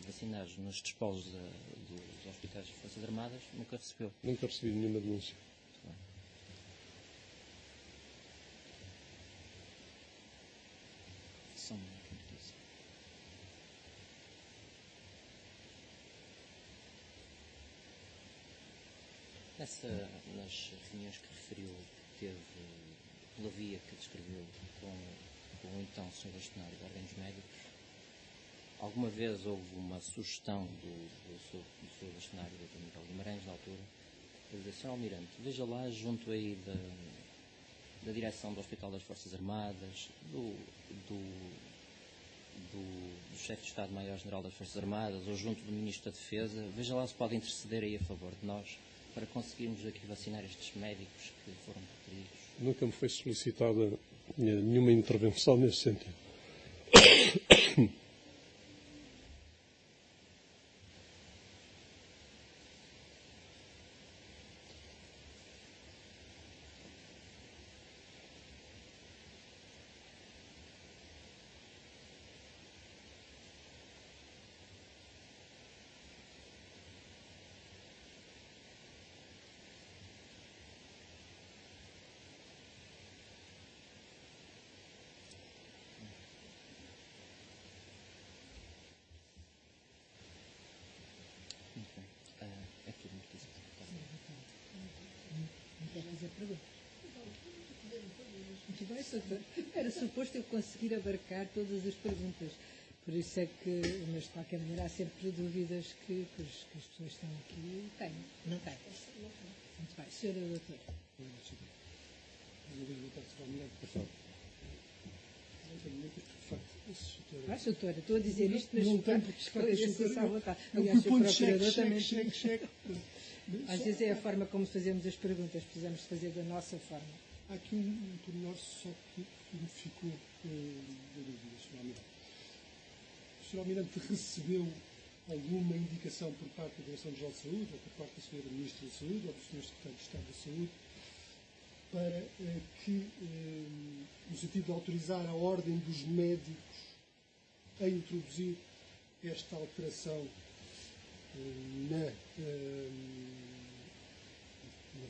vacinados nos despojos dos hospitais das Forças Armadas, nunca recebeu? Nunca recebi nenhuma denúncia. São notícias. Nas reuniões que referiu que teve pela via que descreveu com o então Sr. Bastonário de Órgãos Médicos, alguma vez houve uma sugestão do Sr. Bastonário, do Miguel Guimarães, na altura, de dizer: Sr. Almirante, veja lá, junto aí da direção do Hospital das Forças Armadas, do chefe de Estado-Maior-General das Forças Armadas ou junto do Ministro da Defesa, veja lá se pode interceder aí a favor de nós para conseguirmos aqui vacinar estes médicos que foram requeridos. Nunca me foi solicitada nenhuma intervenção nesse sentido. É tudo notícia. Quer fazer perguntas? Muito bem, doutor. Era suposto eu conseguir abarcar todas as perguntas. Por isso é que, mas de qualquer maneira, há sempre dúvidas que as pessoas estão aqui têm. Não têm. Muito bem. Senhora doutora. Doutora, estou a dizer isto, mas não tem porque esclareça-se à vontade. Eu Aliás, o proponho procurador também. cheque. Às vezes é a forma como fazemos as perguntas, precisamos de fazer da nossa forma. Há aqui um pormenor só que me ficou da dúvida, Sr. Almirante. O Sr. Almirante recebeu alguma indicação por parte da Direção-Geral de Saúde, ou por parte da Sra. Ministra da Saúde, ou do Sr. Secretário de Estado da Saúde, para que, no sentido de autorizar a ordem dos médicos a introduzir esta alteração na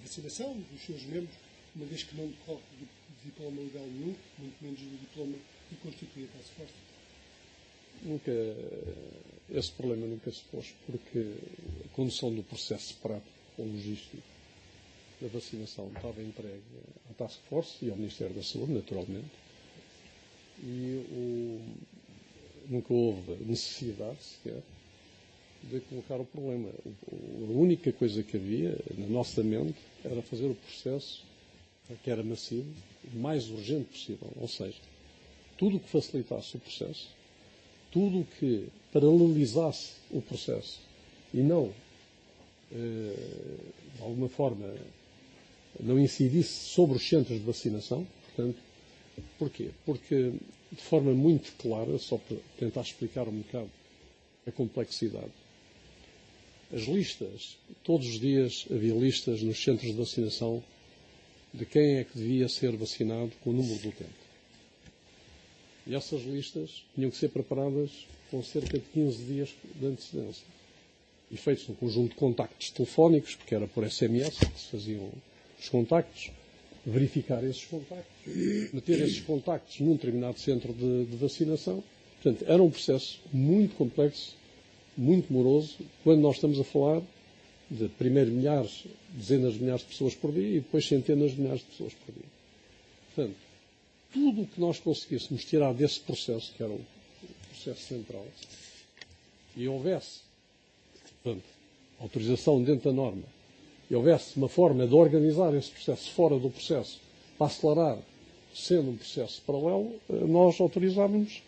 vacinação dos seus membros, uma vez que não decorre de diploma legal nenhum, muito menos do diploma que constitui a Task Force? Esse problema nunca se pôs, porque a condução do processo prático ou logístico da vacinação estava entregue à Task Force e ao Ministério da Saúde, naturalmente, e nunca houve necessidade sequer de colocar o problema. A única coisa que havia na nossa mente era fazer o processo, que era massivo, o mais urgente possível. Ou seja, tudo o que facilitasse o processo, tudo o que paralelizasse o processo e não, de alguma forma, não incidisse sobre os centros de vacinação, portanto, Porquê? Porque, de forma muito clara, só para tentar explicar um bocado a complexidade, as listas, todos os dias havia listas nos centros de vacinação de quem é que devia ser vacinado com o número do utente. E essas listas tinham que ser preparadas com cerca de 15 dias de antecedência. E feitos um conjunto de contactos telefónicos, porque era por SMS que se faziam os contactos, verificar esses contactos, meter esses contactos num determinado centro de vacinação. Portanto, era um processo muito complexo, muito moroso, quando nós estamos a falar de primeiro milhares, dezenas de milhares de pessoas por dia e depois centenas de milhares de pessoas por dia. Portanto, tudo o que nós conseguíssemos tirar desse processo, que era o processo central, e houvesse, portanto, autorização dentro da norma, e houvesse uma forma de organizar esse processo fora do processo para acelerar, sendo um processo paralelo, nós autorizávamos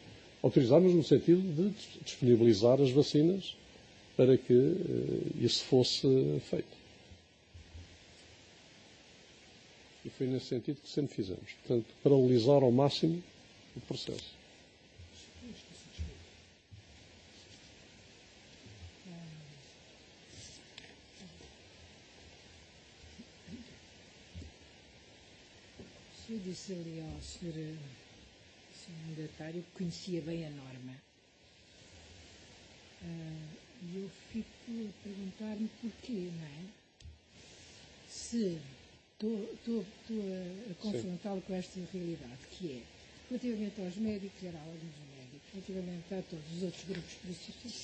no sentido de disponibilizar as vacinas para que isso fosse feito. E foi nesse sentido que sempre fizemos. Portanto, paralelizar ao máximo o processo. O senhor disse ali ao senhor mandatário que conhecia bem a norma. E eu fico a perguntar-me porquê, não é? Se estou a confrontá-lo com esta realidade, que é, relativamente aos médicos, era a ordem dos médicos, relativamente a todos os outros grupos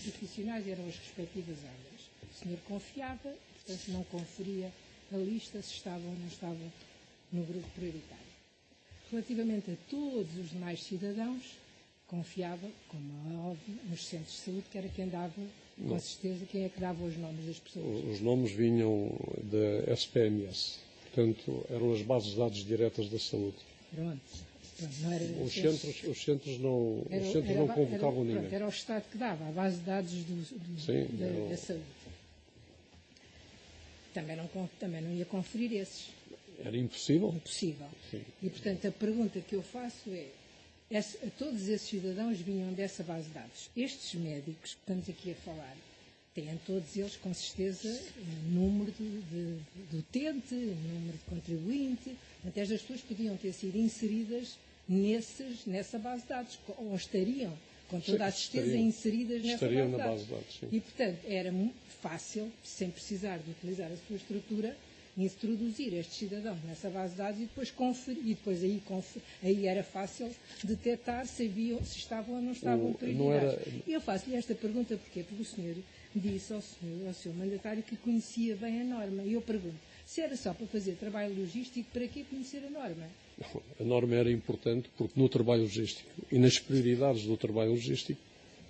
profissionais, eram as respectivas áreas. O senhor confiava, portanto não conferia a lista se estava ou não estava no grupo prioritário. Relativamente a todos os demais cidadãos, confiava, como é óbvio, nos centros de saúde, que era quem dava, com certeza, quem é que dava os nomes das pessoas. Os nomes vinham da SPMS, portanto, eram as bases de dados diretas da saúde. Pronto, não era... Os centros não convocavam ninguém. Era o Estado que dava, a base de dados da saúde. Também não ia conferir esses. Era impossível? Impossível. Sim. E, portanto, a pergunta que eu faço é, todos esses cidadãos vinham dessa base de dados. Estes médicos que estamos aqui a falar, têm todos eles, com certeza, um número de utente, um número de contribuinte. Até as pessoas podiam ter sido inseridas nessa base de dados, ou estariam, com toda a certeza, inseridas nessa base de dados. Sim. E, portanto, era muito fácil, sem precisar de utilizar a sua estrutura, introduzir estes cidadãos nessa base de dados e depois conferir, e depois aí era fácil detectar se estavam ou não estavam prioritários. E eu faço-lhe esta pergunta porque o senhor disse ao seu mandatário que conhecia bem a norma. E eu pergunto, se era só para fazer trabalho logístico, para que conhecer a norma? A norma era importante porque no trabalho logístico e nas prioridades do trabalho logístico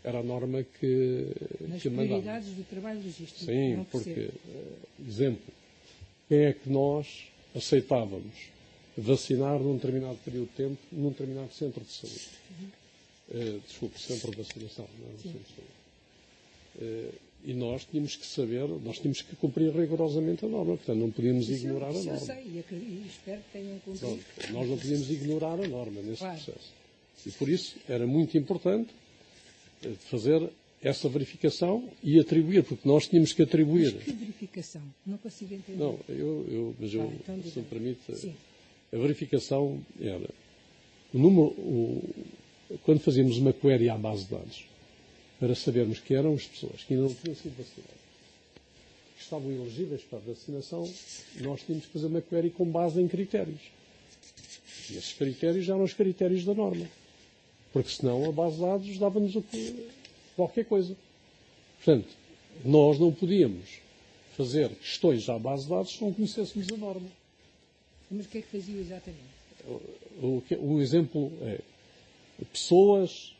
era a norma que mandava. Nas prioridades do trabalho logístico? Sim, porque, exemplo, quem é que nós aceitávamos vacinar num determinado período de tempo, num determinado centro de saúde? Centro de vacinação, não é? Centro de saúde. E nós tínhamos que saber, nós tínhamos que cumprir rigorosamente a norma, portanto não podíamos ignorar a norma. Eu sei, e espero que tenham cumprido. Nós não podíamos ignorar a norma nesse processo. E por isso era muito importante fazer essa verificação e atribuir, porque nós tínhamos que atribuir. Mas que verificação? Não consigo entender. Não, mas então, se me permite, sim. A verificação era o número, quando fazíamos uma query à base de dados, para sabermos que eram as pessoas que ainda não tinham sido vacinadas, que estavam elegíveis para a vacinação, nós tínhamos que fazer uma query com base em critérios. E esses critérios eram os critérios da norma. Porque senão a base de dados dava-nos qualquer coisa. Portanto, nós não podíamos fazer questões à base de dados se não conhecêssemos a norma. Mas o que é que fazia exatamente? O exemplo é pessoas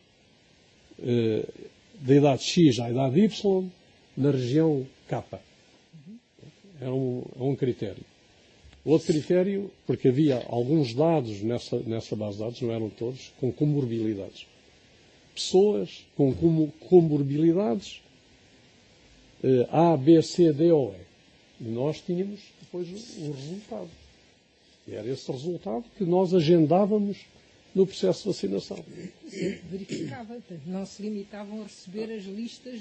da idade X à idade Y na região K. É um critério. Outro critério, porque havia alguns dados nessa base de dados, não eram todos, com comorbilidades. Pessoas com comorbilidades A, B, C, D ou E. E nós tínhamos depois o resultado. E era esse resultado que nós agendávamos no processo de vacinação. Sempre verificava, portanto, não se limitavam a receber as listas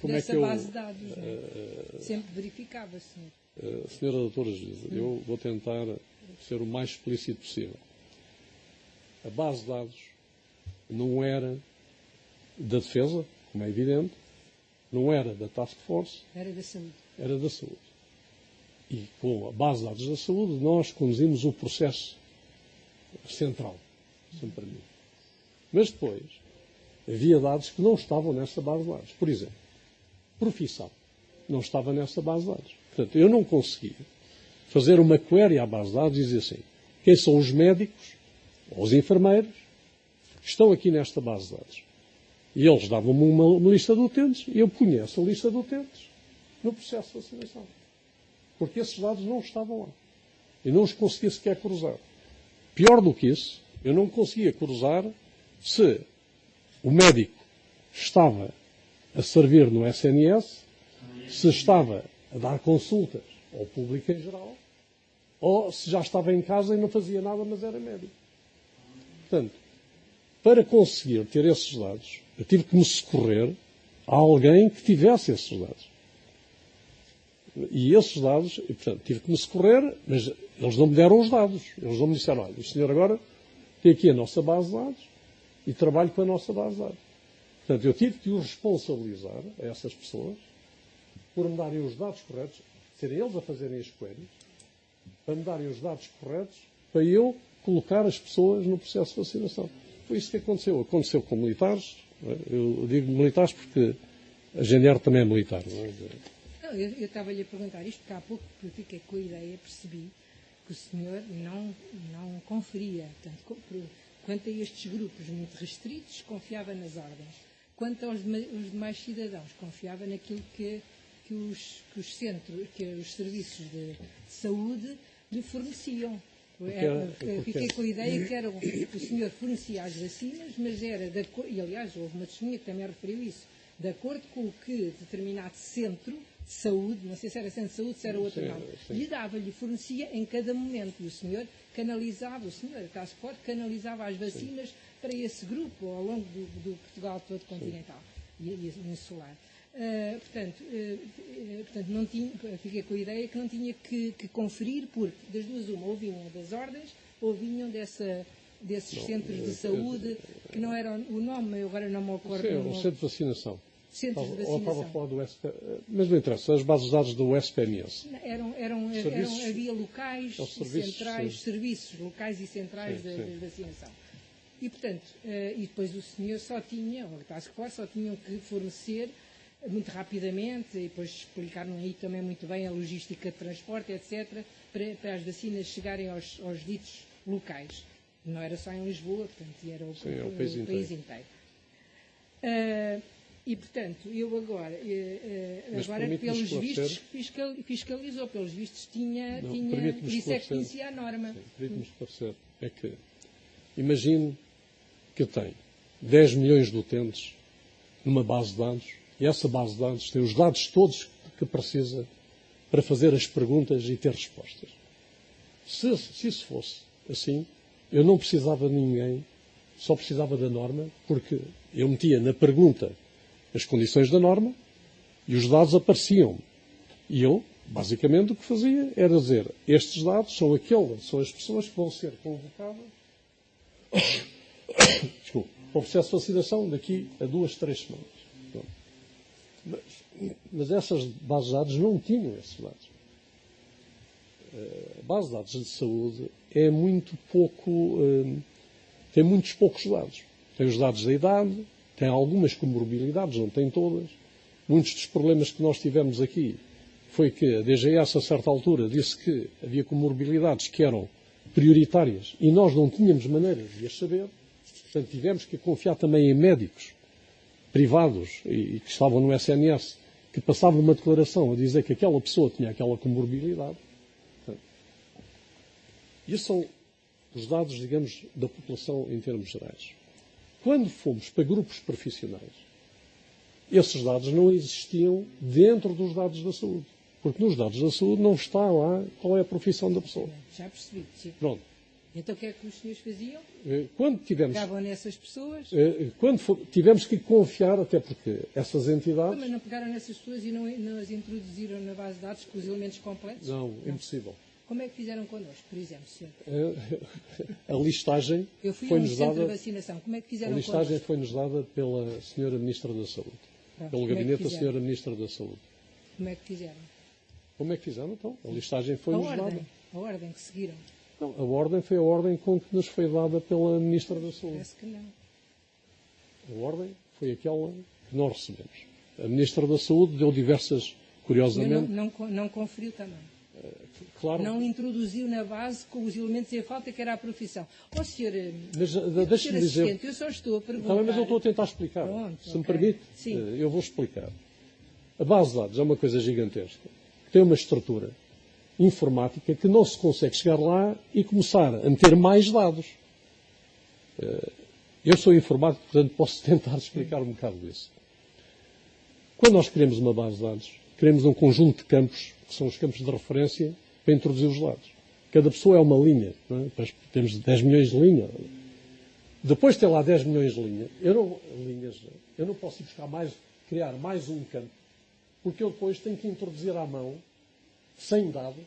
Como é dessa que eu, base de dados. Não é? Sempre verificava, senhor. Senhora doutora Juíza, eu vou tentar ser o mais explícito possível. A base de dados não era da defesa, como é evidente, não era da Task Force, Era da saúde. era da saúde. E com a base de dados da saúde, nós conduzimos o processo central, se me permite. Mas depois, havia dados que não estavam nessa base de dados. Por exemplo, profissão não estava nessa base de dados. Portanto, eu não conseguia fazer uma query à base de dados e dizer assim, quem são os médicos ou os enfermeiros que estão aqui nesta base de dados. E eles davam-me uma lista de utentes e eu punha essa lista de utentes no processo de vacinação. Porque esses dados não estavam lá. E não os conseguia sequer cruzar. Pior do que isso, eu não conseguia cruzar se o médico estava a servir no SNS, se estava a dar consultas ao público em geral, ou se já estava em casa e não fazia nada, mas era médico. Portanto, para conseguir ter esses dados, eu tive que me socorrer a alguém que tivesse esses dados. E esses dados, e, portanto, tive que me socorrer, mas eles não me deram os dados. Eles não me disseram, olha, o senhor agora tem aqui a nossa base de dados e trabalho com a nossa base de dados. Portanto, eu tive que os responsabilizar, a essas pessoas, por me darem os dados corretos, serem eles a fazerem as queries, para me darem os dados corretos, para eu colocar as pessoas no processo de vacinação. Foi isso que aconteceu. Aconteceu com militares. Eu digo militares porque a GNR também é militar. Não é? Não, eu estava-lhe a perguntar isto, porque há pouco eu fiquei com a ideia, percebi que o senhor não conferia. Portanto, quanto a estes grupos muito restritos, confiava nas ordens. Quanto aos demais cidadãos, confiava naquilo que os centros, que os serviços de saúde lhe forneciam. Fiquei com a ideia que o senhor fornecia as vacinas, mas era, e aliás, houve uma testemunha que também referiu isso, de acordo com o que determinado centro de saúde, não sei se era centro de saúde, se era outro nome, lhe dava, lhe fornecia em cada momento. E o senhor canalizava, a Task Force canalizava as vacinas para esse grupo ao longo do Portugal todo continental e insular. Portanto, não tinha, fiquei com a ideia que não tinha que conferir, porque das duas uma, ou vinham das ordens, ou vinham desses centros de saúde, que não era o nome, eu agora não me recordo. Sim, o centro de vacinação. Centros de Ou vacinação. estava a falar do mas não interessa, as bases de dados do SPMS. Havia locais e centrais, serviços locais e centrais de vacinação. E, portanto, e depois o senhor só tinha, ou a Task Force, só tinham que fornecer muito rapidamente, e depois explicaram aí também muito bem a logística de transporte, etc., para as vacinas chegarem aos ditos locais. Não era só em Lisboa, portanto, era o país inteiro. E, portanto, eu agora pelos vistos, fiscalizou, pelos vistos por isso é que conhecia a norma. Permite-me esclarecer, é que, imagine que tem 10 milhões de utentes numa base de dados, e essa base de dados tem os dados todos que precisa para fazer as perguntas e ter respostas. Se isso fosse assim, eu não precisava de ninguém, só precisava da norma, porque eu metia na pergunta as condições da norma e os dados apareciam. E eu, basicamente, o que fazia era dizer, estes dados são as pessoas que vão ser convocadas para o processo de vacinação daqui a 2, 3 semanas. Mas essas bases de dados não tinham esses dados. A base de dados de saúde é muito pouco, tem muitos poucos dados. Tem os dados da idade, tem algumas comorbilidades, não tem todas. Muitos dos problemas que nós tivemos aqui foi que a DGS, a certa altura, disse que havia comorbilidades que eram prioritárias e nós não tínhamos maneira de as saber. Portanto, tivemos que confiar também em médicos privados e que estavam no SNS, que passavam uma declaração a dizer que aquela pessoa tinha aquela comorbilidade. Estes são os dados, digamos, da população em termos gerais. Quando fomos para grupos profissionais, esses dados não existiam dentro dos dados da saúde. Porque nos dados da saúde não está lá qual é a profissão da pessoa. Já percebi, sim. Pronto. Então o que é que os senhores faziam? Quando tivemos, Pegavam nessas pessoas, tivemos que confiar, até porque essas entidades... mas não pegaram nessas pessoas e não as introduziram na base de dados com os elementos completos? Não, impossível. Como é que fizeram connosco, por exemplo, senhor? A listagem Eu fui a um foi-nos centro de dada... vacinação. Como é que A fizeram listagem connosco? foi-nos dada pela Senhora Ministra da Saúde. Pronto, Pelo como é que gabinete da fizeram? Senhora Ministra da Saúde. Como é que fizeram? Como é que fizeram, então? A listagem A foi-nos dada. ordem que seguiram. Não, a ordem foi a ordem com que nos foi dada pela Ministra da Saúde. Parece que não. A ordem foi aquela que nós recebemos. A Ministra da Saúde deu diversas, curiosamente... Não conferiu também. Claro, Não introduziu na base com os elementos em falta, que era a profissão. Ó, senhor, mas senhor deixe-me dizer... assistente, eu só estou a perguntar... Também, mas eu estou a tentar explicar. Pronto, Se me ok. permite, Sim. eu vou explicar. A base de dados é uma coisa gigantesca. Tem uma estrutura informática que não se consegue chegar lá e começar a meter mais dados. Eu sou informático, portanto posso tentar explicar um bocado isso. Quando nós criamos uma base de dados, criamos um conjunto de campos, que são os campos de referência, para introduzir os dados. Cada pessoa é uma linha. Não é? Temos 10 milhões de linhas. Depois de ter lá 10 milhões de linhas, eu não posso ir buscar criar mais um campo, porque eu depois tenho que introduzir à mão, sem dados,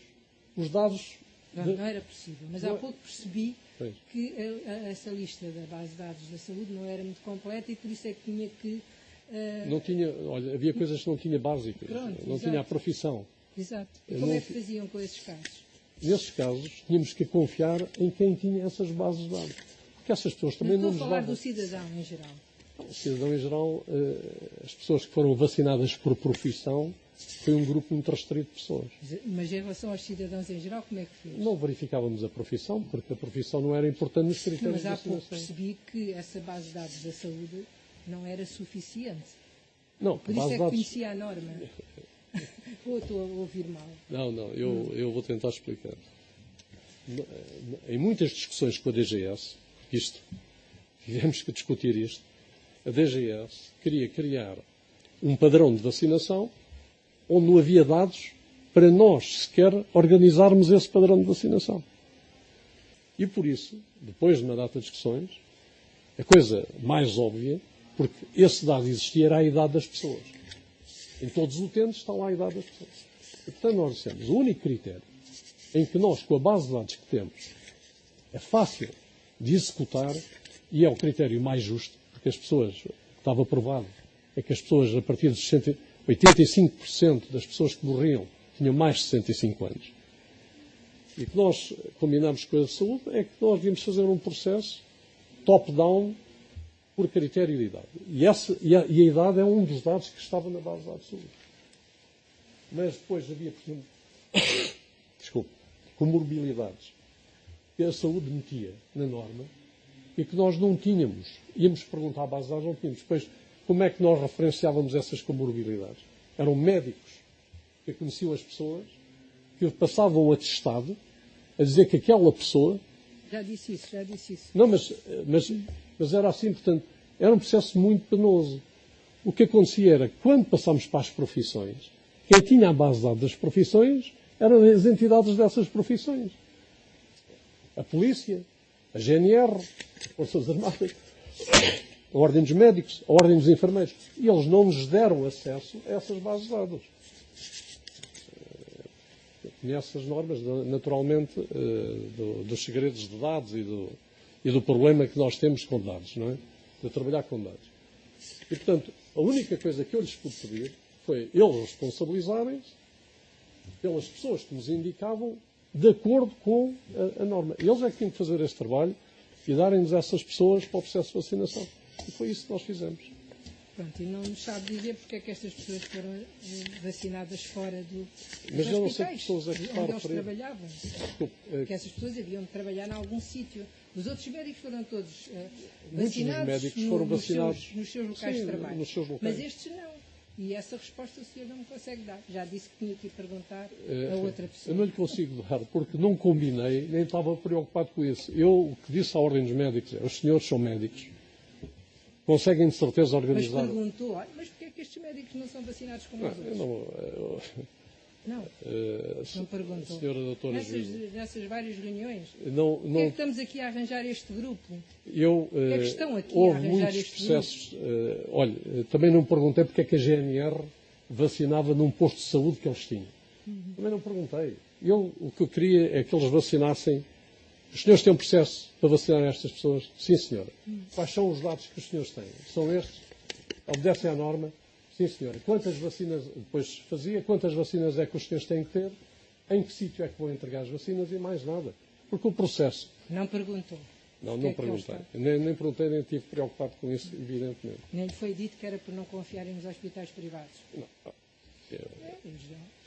os dados... Não era possível, mas há pouco percebi Pois. que essa lista da base de dados da saúde não era muito completa e por isso é que tinha que... Não tinha, olha, havia coisas que não tinha básicas, Pronto, não exato. tinha a profissão. Exato. E Eu como não- é que faziam com esses casos? Nesses casos, tínhamos que confiar em quem tinha essas bases de dados. Porque essas pessoas também Não não estou nos a falar davam. do cidadão em geral. O cidadão em geral, as pessoas que foram vacinadas por profissão, foi um grupo muito restrito de pessoas. Mas em relação aos cidadãos em geral, como é que fez? Não verificávamos a profissão, porque a profissão não era importante nos Não, critérios mas de há pouco vacinação. percebi que essa base de dados da saúde não era suficiente. Não, Por a isso base é de que dados... conhecia a norma. Ou estou a ouvir mal? Não, eu vou tentar explicar. Em muitas discussões com a DGS, tivemos que discutir isto, a DGS queria criar um padrão de vacinação onde não havia dados para nós sequer organizarmos esse padrão de vacinação. E por isso, depois de uma data de discussões, a coisa mais óbvia, porque esse dado existia, era a idade das pessoas. Em todos os utentes está lá a idade das pessoas. E, portanto, nós dissemos, o único critério em que nós, com a base de dados que temos, é fácil de executar e é o critério mais justo, porque as pessoas, estava provado, é que as pessoas, a partir dos 85% das pessoas que morriam tinham mais de 65 anos. E o que nós combinamos com a saúde é que nós devíamos fazer um processo top-down por critério de idade. E a idade é um dos dados que estava na base de dados de saúde. Mas depois havia, por exemplo, comorbilidades que a saúde metia na norma e que nós não tínhamos. Íamos perguntar à base de dados, não tínhamos. Depois, como é que nós referenciávamos essas comorbilidades? Eram médicos que conheciam as pessoas, que passavam o atestado a dizer que aquela pessoa... Já disse isso. Não, mas era assim, portanto, era um processo muito penoso. O que acontecia era que, quando passámos para as profissões, quem tinha a base de dados das profissões eram as entidades dessas profissões. A polícia, a GNR, as Forças Armadas, a Ordem dos Médicos, a Ordem dos Enfermeiros. E eles não nos deram acesso a essas bases de dados. Conhece as normas, naturalmente, dos segredos de dados e do problema que nós temos com dados, não é? De trabalhar com dados. E, portanto, a única coisa que eu lhes pude pedir foi eles responsabilizarem-se pelas pessoas que nos indicavam de acordo com a norma. Eles é que tinham que fazer este trabalho e darem-nos essas pessoas para o processo de vacinação. E foi isso que nós fizemos. Pronto, e não nos sabe dizer porque é que estas pessoas foram vacinadas fora dos Mas eu não sei que hospitais, pessoas é que está a onde eles referir. trabalhavam. Desculpe, Porque essas pessoas haviam de trabalhar em algum sítio. Os outros médicos foram todos muitos dos vacinados, médicos foram vacinados nos seus locais sim, de trabalho. nos seus locais. Mas estes não. E essa resposta o senhor não me consegue dar. Já disse que tinha que ir perguntar a outra pessoa. Eu não lhe consigo dar, porque não combinei, nem estava preocupado com isso. Eu, o que disse à Ordem dos Médicos é, os senhores são médicos, conseguem de certeza Mas organizar... perguntou, mas porquê é que estes médicos não são vacinados como os outros? Não, não perguntou. Senhora doutora juíza. Nessas várias reuniões. Não, Porquê é que estamos aqui a arranjar este grupo? É que estão aqui a houve arranjar muitos este processos. Olha, também não perguntei porque é que a GNR vacinava num posto de saúde que eles tinham. Também não perguntei. O que eu queria é que eles vacinassem. Os senhores têm um processo para vacinar estas pessoas? Sim, senhora. Quais são os dados que os senhores têm? São estes? Obedecem à norma? Sim, senhora. Quantas vacinas, depois fazia, quantas vacinas é que os senhores têm que ter? Em que sítio é que vão entregar as vacinas e mais nada? Porque o processo... Não perguntou. Não perguntei. Nem perguntei, nem estive preocupado com isso, evidentemente. Nem lhe foi dito que era por não confiarem nos hospitais privados. Não.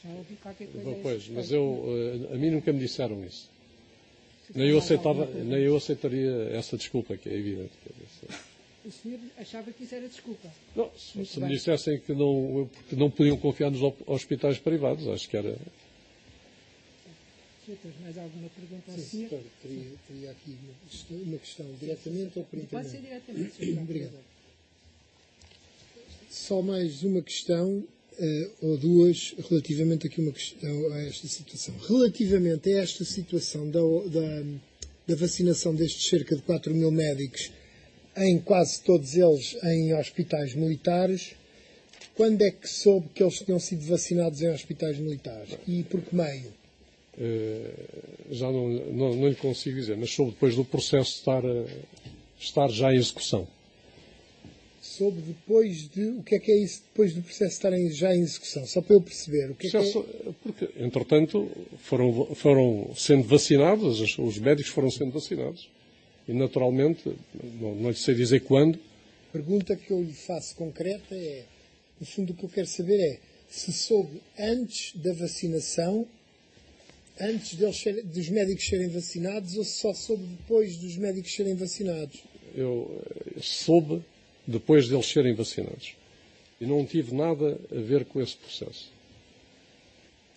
Já ouvi qualquer coisa. Pois, mas a mim nunca me disseram isso. Nem eu aceitaria essa desculpa, que é evidente. O senhor achava que isso era desculpa? Não, se me dissessem que porque não podiam confiar nos hospitais privados, acho que era... Mais alguma pergunta ao Sim, senhor? doutor, teria aqui uma questão, diretamente ou por internet? Pode ser diretamente, senhor. Obrigado. Só mais uma questão, ou duas, relativamente aqui uma questão a esta situação. Relativamente a esta situação da vacinação destes cerca de 4 mil médicos, em quase todos eles em hospitais militares, quando é que soube que eles tinham sido vacinados em hospitais militares? E por que meio? Já não lhe consigo dizer, mas soube depois do processo estar já em execução. Soube depois de... O que é isso depois do processo estar já em execução? Só para eu perceber. O que é Porque, entretanto, foram sendo vacinados, os médicos foram sendo vacinados. E, naturalmente, não lhe sei dizer quando. A pergunta que eu lhe faço concreta é, no fundo, o que eu quero saber é se soube antes da vacinação, antes dos médicos serem vacinados, ou se só soube depois dos médicos serem vacinados? Eu soube depois deles serem vacinados. E não tive nada a ver com esse processo.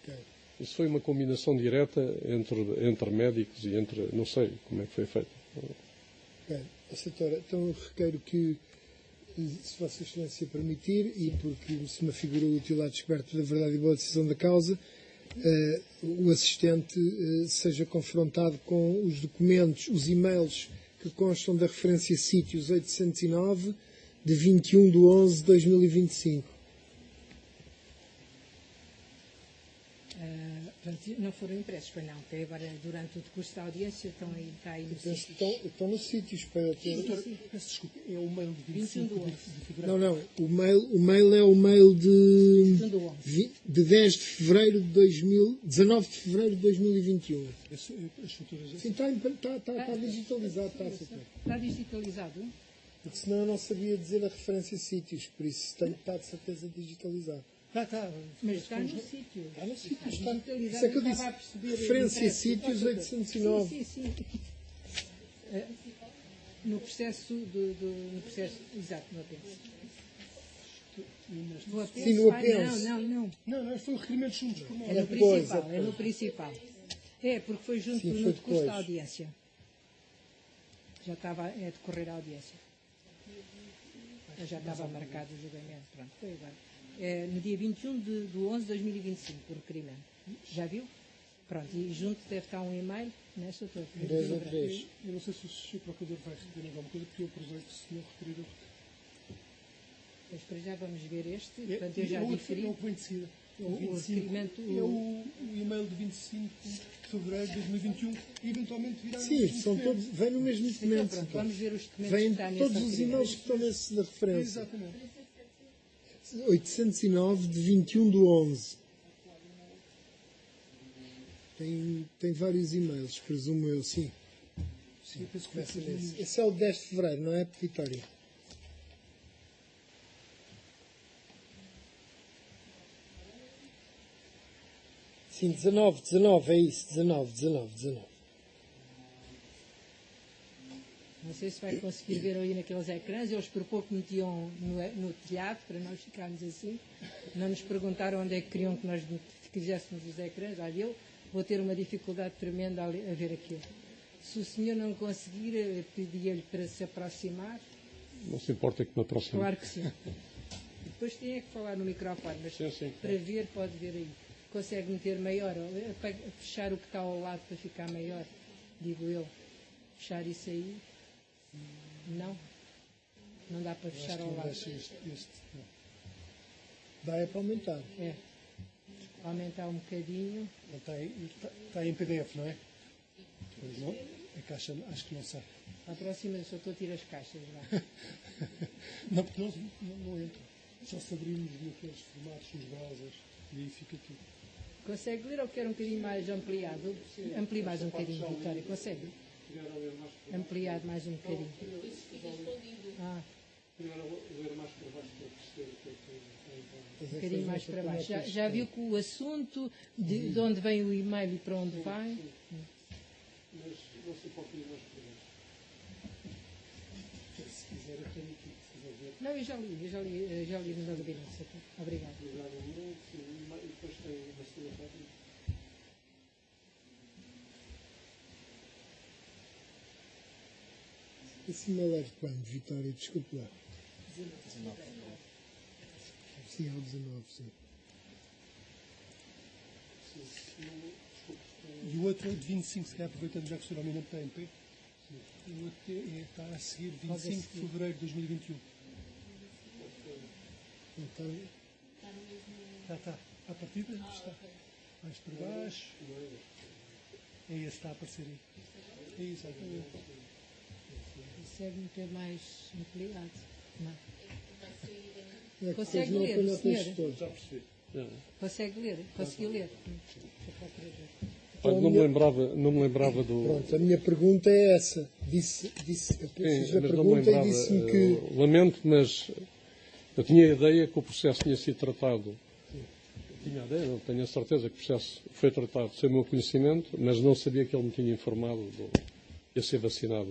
Okay. Isso foi uma combinação direta entre médicos e entre... Não sei como é que foi feito. Ok. Doutora, então eu requeiro que, se Vossa Excelência permitir, e porque se me figurou útil à descoberta da verdade e boa decisão da causa, o assistente seja confrontado com os documentos, os e-mails que constam da referência sítios 809 de 21/11/2025. Não foram impressos, pois não. Até agora, durante o decurso da audiência, está aí no sítio. Estão nos sítios para eu ter... Doutor, peço desculpa, é o mail de 25 de fevereiro? Não. O mail é o mail de 10 de fevereiro de 19 de fevereiro de 2021. Sim, está digitalizado. Está digitalizado? Porque senão eu não sabia dizer a referência sítios, por isso está de certeza digitalizado. Está. Mas está no sítio. Está no sítio. Está digitalizado. Isso é que eu disse. Referência sítios 809. Sim. No processo no processo, exato, no apenso. Sim, no apenso. Não, foi o requerimento juntos por nós. É no principal. É, porque foi junto no decurso da audiência. Já estava a decorrer a audiência. Já estava marcado o julgamento. Pronto, foi agora. No dia 21 de 11/2025, o requerimento. Já viu? Pronto, e junto deve estar um e-mail nesta toda. 2 ou 3. Eu não sei se o Sr. Procurador vai receber alguma coisa, porque eu aproveito que o Sr. Requeridor. Pois para já vamos ver este. Portanto, eu já diferi. É o que vem de seguida. O requerimento. É o e-mail de 25 de fevereiro de 2021 e eventualmente virá. Sim, são todos. Vem no mesmo documento. Então, pronto, vamos ver os documentos vêm que está nesse todos os e-mails que estão nesse da referência. Exatamente. 809 de 21/11. Tem vários e-mails, presumo eu, sim. Sim, eu penso que vai ser esse é o 10 de fevereiro, não é, Vitória? Sim, 19, é isso, 19. Não sei se vai conseguir ver ali naqueles ecrãs. Eles por pouco metiam no telhado, para nós ficarmos assim. Não nos perguntaram onde é que queriam que nós fizéssemos os ecrãs. Olha, eu vou ter uma dificuldade tremenda a ver aquilo. Se o senhor não conseguir, pedia-lhe para se aproximar. Não se importa que me aproxime. Claro que sim. Depois tem que falar no microfone, mas sim, para ver, pode ver aí. consegue meter maior, ou para fechar o que está ao lado para ficar maior, digo eu. Fechar isso aí? Não? Não dá para Acho fechar que ao não lado. deixa este. Não. Dá é para aumentar. É. Aumentar um bocadinho. Está em PDF, não é? Pois não? A caixa acho que não sai. À próxima só estou a tirar as caixas lá. Não, porque não entra. Só se abrirmos naqueles formatos, nos browsers, e aí fica tudo. Consegue ler ou quer um bocadinho mais ampliado? Amplie mais um bocadinho, Vitória. Consegue? Ampliar mais um bocadinho. Um bocadinho mais para baixo. Já viu que o assunto, de onde vem o e-mail e para onde vai? Mas não sei qual é mais para Se quiser, eu tenho aqui. Se quiser ver. Não, eu já li no gabinete. Obrigado. e depois tem uma segunda página. Esse e-mail é de quando, Vitória? Desculpe lá. 19. Sim, ao 19, sim. E o outro é de 25, se calhar aproveitando já que o Sr. Almirante está em pé. O outro está a seguir 25 de fevereiro de 2021. Então, Está. À partida está. Mais para baixo. É esse que está a aparecer aí. É isso, exatamente. Consegue meter mais ampliado? Não. é que Consegue depois não ler, apanha o senhora? texto todo. Já percebi. Consegue ler? Conseguiu ler? Olha, não me lembrava do. Pronto, a minha pergunta é essa. Fiz a Mas não me pergunta e lembrava. disse-me que. Lamento, mas eu tinha a ideia que o processo tinha sido tratado. Tinha a ideia, não tenho a certeza que o processo foi tratado sem o meu conhecimento, mas não sabia que ele me tinha informado de ser vacinado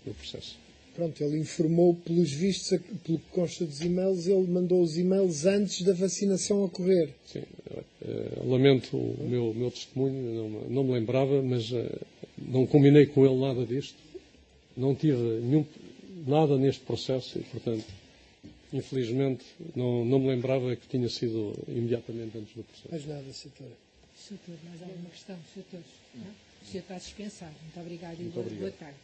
no processo. Pronto, ele informou, pelos vistos, pelo que consta dos e-mails, ele mandou os e-mails antes da vacinação ocorrer. Sim, lamento o meu testemunho, não me lembrava, mas não combinei com ele nada disto. Não tive nada neste processo e, portanto, infelizmente, não me lembrava que tinha sido imediatamente antes do processo. Mais nada, Sr. Doutor, mais alguma questão? Doutor, não? O senhor está dispensado. Muito obrigado e Muito boa obrigado. tarde.